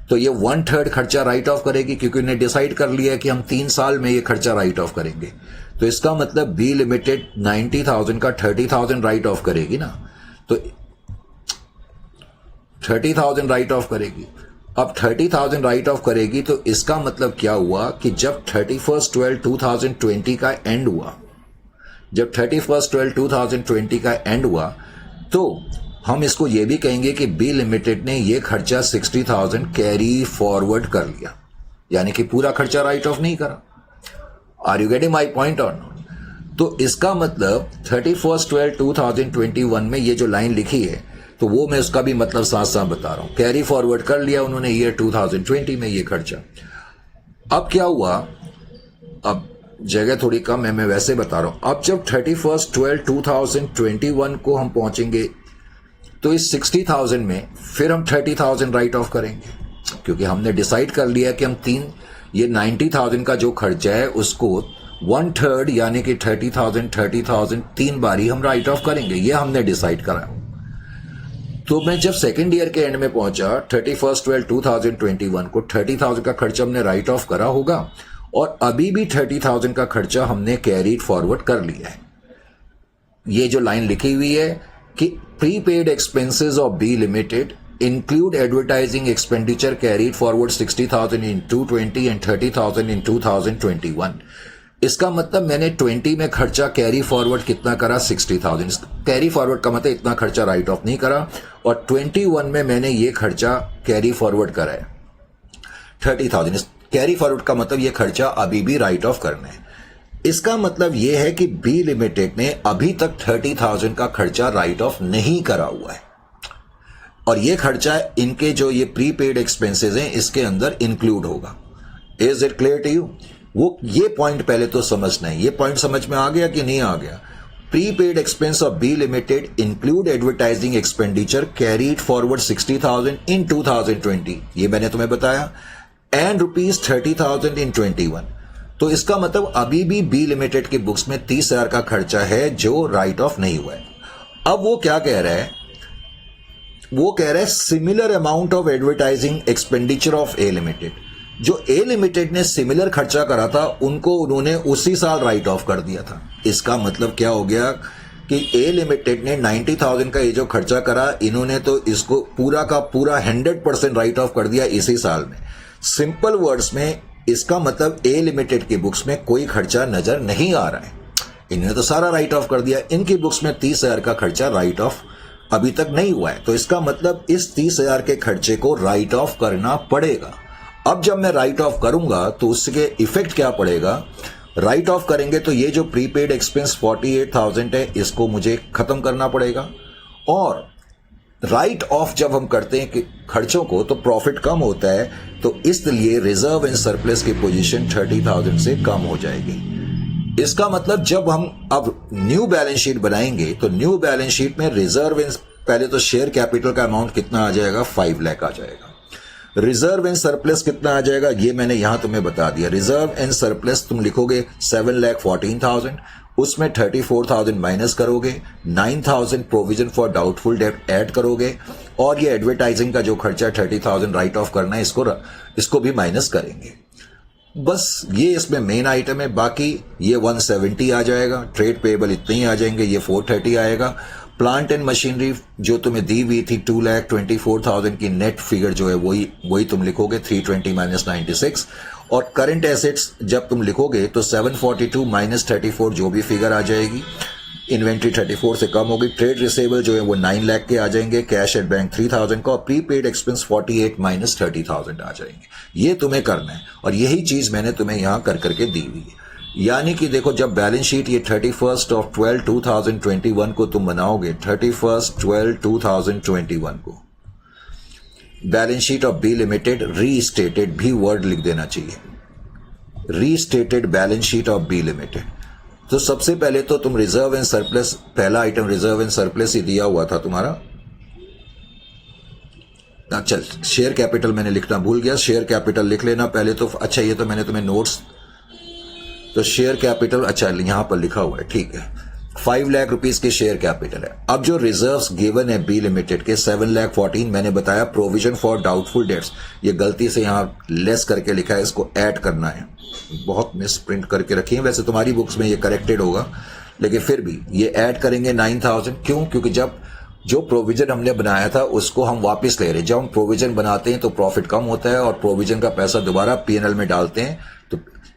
तो ये 1/3 खर्चा राइट ऑफ करेगी, क्योंकि उन्हें डिसाइड कर लिया है कि हम 3 साल में ये खर्चा राइट ऑफ करेंगे। तो इसका मतलब बी लिमिटेड 90,000 का 30,000 राइट ऑफ करेगी ना, तो 30,000 राइट ऑफ करेगी। अब 30,000 राइट ऑफ करेगी तो इसका मतलब क्या हुआ कि जब 31/12/2020 का एंड हुआ, जब 31/12/2020 का एंड हुआ, तो हम इसको ये भी कहेंगे कि बी लिमिटेड ने ये खर्चा 60,000 कैरी फॉरवर्ड कर लिया, यानी कि पूरा खर्चा राइट ऑफ नहीं करा। Are you getting my point और नॉट? तो इसका मतलब 31/12/2021 में ये जो लाइन लिखी है, तो वो मैं उसका भी मतलब साथ साथ बता रहा हूं। कैरी फॉरवर्ड कर लिया उन्होंने ईयर 2020 में ये खर्चा। अब क्या हुआ, अब जगह थोड़ी कम है, मैं वैसे बता रहा हूं। अब जब 31/12/2021 को हम पहुंचेंगे तो इस 60,000 में फिर हम 30,000 राइट ऑफ करेंगे, क्योंकि हमने डिसाइड कर लिया कि हम ये 90,000 का जो खर्चा है उसको 1/3 यानी कि 30,000 3 बारी हम राइट ऑफ करेंगे, ये हमने डिसाइड करा। तो मैं जब सेकेंड ईयर के एंड में पहुंचा 31/12/2021 को 30,000 का खर्चा हमने राइट ऑफ करा होगा, और अभी भी 30,000 का खर्चा हमने कैरीड फॉरवर्ड कर लिया है। ये जो लाइन लिखी हुई है कि prepaid expenses of B limited include advertising expenditure carried forward 60,000 in 2020 and 30,000 in 2021। इसका मतलब मैंने 20 में खर्चा कैरी फॉरवर्ड कितना करा, 60,000। कैरी फॉरवर्ड का मतलब इतना खर्चा राइट ऑफ नहीं करा, और 21 में मैंने ये खर्चा कैरी फॉरवर्ड करा है 30,000। कैरी फॉरवर्ड का मतलब ये खर्चा अभी भी राइट ऑफ करना है। इसका मतलब ये है कि बी लिमिटेड ने अभी तक 30,000 का खर्चा राइट ऑफ नहीं करा हुआ है, और ये खर्चा इनके जो ये प्रीपेड एक्सपेंसेस हैं इसके अंदर इंक्लूड होगा। Is it clear to you? वो ये पॉइंट पहले तो समझना है। ये पॉइंट समझ में आ गया कि नहीं आ गया? Prepaid expense of B limited include advertising expenditure carried forward 60,000 in 2020, ये मैंने तुम्हें बताया, एंड ₹30,000 इन 21। तो इसका मतलब अभी भी बी लिमिटेड की बुक्स में 30,000 का खर्चा है जो राइट ऑफ नहीं हुआ है। अब वो क्या कह रहा है, वो कह रहा है similar amount of advertising expenditure of A limited. जो ए लिमिटेड ने सिमिलर खर्चा करा था उनको उन्होंने उसी साल राइट ऑफ कर दिया था। इसका मतलब क्या हो गया कि ए लिमिटेड ने 90,000 का ये जो खर्चा करा, इन्होंने तो इसको पूरा का पूरा 100% राइट ऑफ कर दिया इसी साल में। सिंपल वर्ड्स में इसका मतलब ए लिमिटेड की बुक्स में कोई खर्चा नजर नहीं आ रहा है, इन्होंने तो सारा राइट ऑफ कर दिया। इनकी बुक्स में 30,000 का खर्चा राइट ऑफ अभी तक नहीं हुआ है, तो इसका मतलब इस 30,000 के खर्चे को राइट ऑफ करना पड़ेगा। अब जब मैं राइट ऑफ करूंगा तो उसके इफेक्ट क्या पड़ेगा, राइट ऑफ करेंगे तो ये जो प्रीपेड एक्सपेंस 48,000 है इसको मुझे खत्म करना पड़ेगा, और राइट ऑफ जब हम करते हैं कि खर्चों को तो प्रॉफिट कम होता है, तो इसलिए रिजर्व एंड सरप्लस की पोजीशन 30,000 से कम हो जाएगी। इसका मतलब जब हम अब न्यू बैलेंस शीट बनाएंगे तो न्यू बैलेंस शीट में रिजर्व एंड, पहले तो शेयर कैपिटल का अमाउंट कितना आ जाएगा, 5 लाख आ जाएगा। रिजर्व एंड सरप्लस कितना आ जाएगा ये मैंने यहां तुम्हें बता दिया। रिजर्व एंड सरप्लस तुम लिखोगे 7,14,000, उसमें 34,000 माइनस करोगे, 9,000 provision for doubtful debt add करोगे, और ये एडवर्टाइजिंग का जो खर्चा 30,000 राइट ऑफ करना है इसको भी माइनस करेंगे। बस ये इसमें मेन आइटम है। बाकी ये 170 आ जाएगा, ट्रेड पेबल इतने ही आ जाएंगे, ये 430 आएगा। प्लांट एंड मशीनरी जो तुम्हें दी हुई थी 2,24,000 की नेट फिगर जो है वही तुम लिखोगे 320 माइनस 96। और करंट एसेट्स जब तुम लिखोगे तो 742 माइनस 34 जो भी फिगर आ जाएगी, इन्वेंट्री 34 से कम होगी। ट्रेड रिसेबल जो है वो 9 लाख के आ जाएंगे, कैश एट बैंक 3,000 का, और प्रीपेड एक्सपेंस 48 माइनस 30,000 आ जाएंगे। ये तुम्हें करना है और यही चीज मैंने तुम्हें यहां कर करके दी हुई है। यानी कि देखो जब बैलेंस शीट ये 31/12/2021 को तुम बनाओगे, 31/12/2021 को balance sheet of B limited restated भी वर्ड लिख देना चाहिए, restated balance sheet of B limited. तो सबसे पहले तो तुम रिजर्व एंड सरप्लस, पहला आइटम रिजर्व एंड सरप्लस ही दिया हुआ था तुम्हारा। चल शेयर कैपिटल मैंने लिखना भूल गया, शेयर कैपिटल लिख लेना पहले तो। अच्छा ये तो मैंने तुम्हें नोट्स, तो शेयर कैपिटल अच्छा यहां पर लिखा हुआ है, ठीक है। 5 लाख रुपीस के शेयर कैपिटल है। अब जो रिजर्व्स गिवन है बी लिमिटेड के 7,14,000 मैंने बताया प्रोविजन फॉर डाउटफुल डेट्स, ये गलती से यहां लेस करके लिखा है, इसको ऐड करना है, बहुत मिस प्रिंट करके रखी है। वैसे तुम्हारी बुक्स में ये करेक्टेड होगा, लेकिन फिर भी ये ऐड करेंगे 9,000। क्यों? क्योंकि जब जो प्रोविजन हमने बनाया था उसको हम वापस ले रहे हैं। जब हम प्रोविजन बनाते हैं तो प्रॉफिट कम होता है और प्रोविजन का पैसा दोबारा पीएनएल में डालते हैं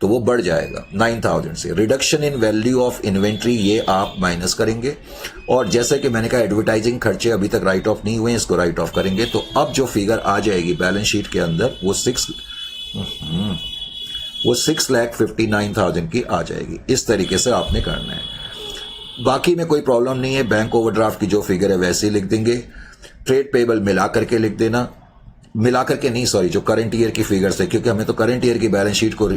तो वो बढ़ जाएगा 9,000 से। Reduction in value of inventory ये आप माइनस करेंगे, और जैसे कि मैंने कहा एडवर्टाइजिंग खर्चे अभी तक राइट ऑफ नहीं हुए, इसको राइट ऑफ करेंगे। तो अब जो फिगर आ जाएगी बैलेंस शीट के अंदर वो 6,59,000 की आ जाएगी। इस तरीके से आपने करना है। बाकी में कोई प्रॉब्लम नहीं है, बैंक ओवरड्राफ्ट की जो फिगर है वैसे ही लिख देंगे। ट्रेड पेबल मिला करके लिख देना, मिला करके नहीं सॉरी, जो करंट ईयर की फिगर से, क्योंकि हमें तो करंट ईयर की बैलेंस शीट को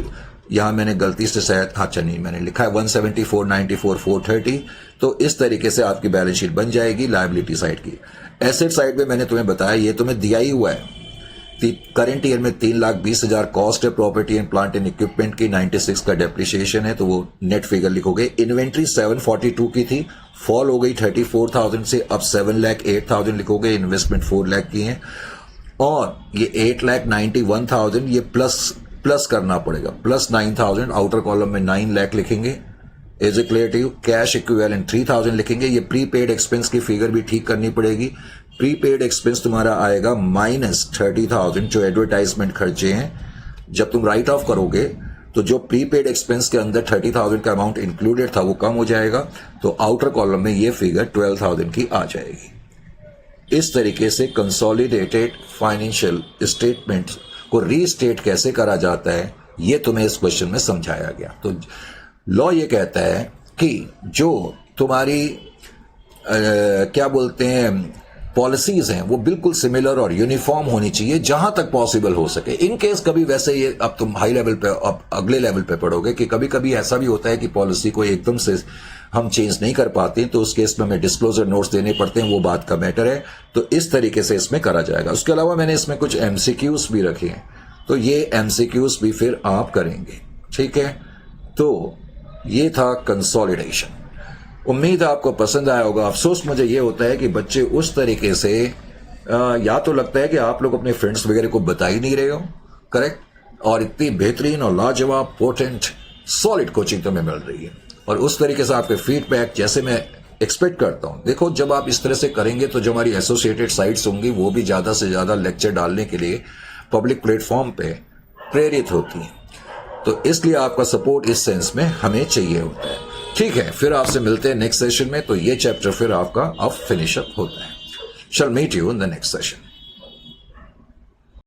यहां मैंने गलती से शायद अच्छा नहीं मैंने लिखा है 170 494 430। तो इस तरीके से आपकी बैलेंस शीट बन जाएगी लायबिलिटी साइड की। एसेट साइड में मैंने तुम्हें बताया, ये तुम्हें दिया ही हुआ है। करंट ईयर में 3,20,000 कॉस्ट है property and plant and equipment की, 96 का डेप्रिसिएशन है, तो वो नेट फिगर लिखोगे। इन्वेंट्री 742 की थी, फॉल हो गई 34,000 से, अब 7,08,000 लिखोगे। इन्वेस्टमेंट 4 लाख की है, और ये 8,91,000 ये प्लस करना पड़ेगा, प्लस 9,000 आउटर कॉलम में 9 लाख लिखेंगे। Is it clear to you? Cash equivalent 3,000 लिखेंगे। ये प्रीपेड एक्सपेंस की फिगर भी ठीक करनी पड़ेगी। प्रीपेड एक्सपेंस तुम्हारा आएगा -30,000 जो एडवर्टाइजमेंट खर्चे हैं। जब तुम राइट ऑफ करोगे तो जो प्रीपेड एक्सपेंस के अंदर 30,000 का अमाउंट इंक्लूडेड था वो कम हो जाएगा, तो आउटर कॉलम में ये फिगर 12,000 की आ जाएगी। इस तरीके से कंसोलिडेटेड फाइनेंशियल स्टेटमेंट को रीस्टेट कैसे करा जाता है ये तुम्हें इस क्वेश्चन में समझाया गया। तो लॉ ये कहता है कि जो तुम्हारी क्या बोलते हैं पॉलिसीज हैं वो बिल्कुल सिमिलर और यूनिफॉर्म होनी चाहिए जहां तक पॉसिबल हो सके। इन केस कभी वैसे ये अब तुम हाई लेवल पे अब अगले लेवल पे पढ़ोगे कि कभी कभी ऐसा भी होता है कि पॉलिसी को एकदम से हम चेंज नहीं कर पाते, तो उस केस में हमें डिस्क्लोजर नोट्स देने पड़ते हैं, वो बात का मैटर है। तो इस तरीके से इसमें करा जाएगा। उसके अलावा मैंने इसमें कुछ एमसीक्यूज भी रखे हैं, तो ये एमसीक्यूज भी फिर आप करेंगे, ठीक है। तो ये था कंसोलिडेशन। उम्मीद है आपको पसंद आया होगा। अफसोस मुझे ये होता है कि बच्चे उस तरीके से या तो लगता है कि आप लोग अपने फ्रेंड्स वगैरह को बता ही नहीं रहे हो, करेक्ट, और इतनी बेहतरीन और लाजवाब पोटेंट सॉलिड कोचिंग तुम्हें मिल रही है, और उस तरीके से आपके फीडबैक जैसे मैं एक्सपेक्ट करता हूं। देखो जब आप इस तरह से करेंगे तो जो हमारी एसोसिएटेड साइट्स होंगी वो भी ज्यादा से ज्यादा लेक्चर डालने के लिए पब्लिक प्लेटफॉर्म पे प्रेरित होती हैं। तो इसलिए आपका सपोर्ट इस सेंस में हमें चाहिए होता है, ठीक है। फिर आपसे मिलते हैं नेक्स्ट सेशन में। तो ये चैप्टर फिर आपका अब फिनिश अप होता है। Shall meet you in the next session.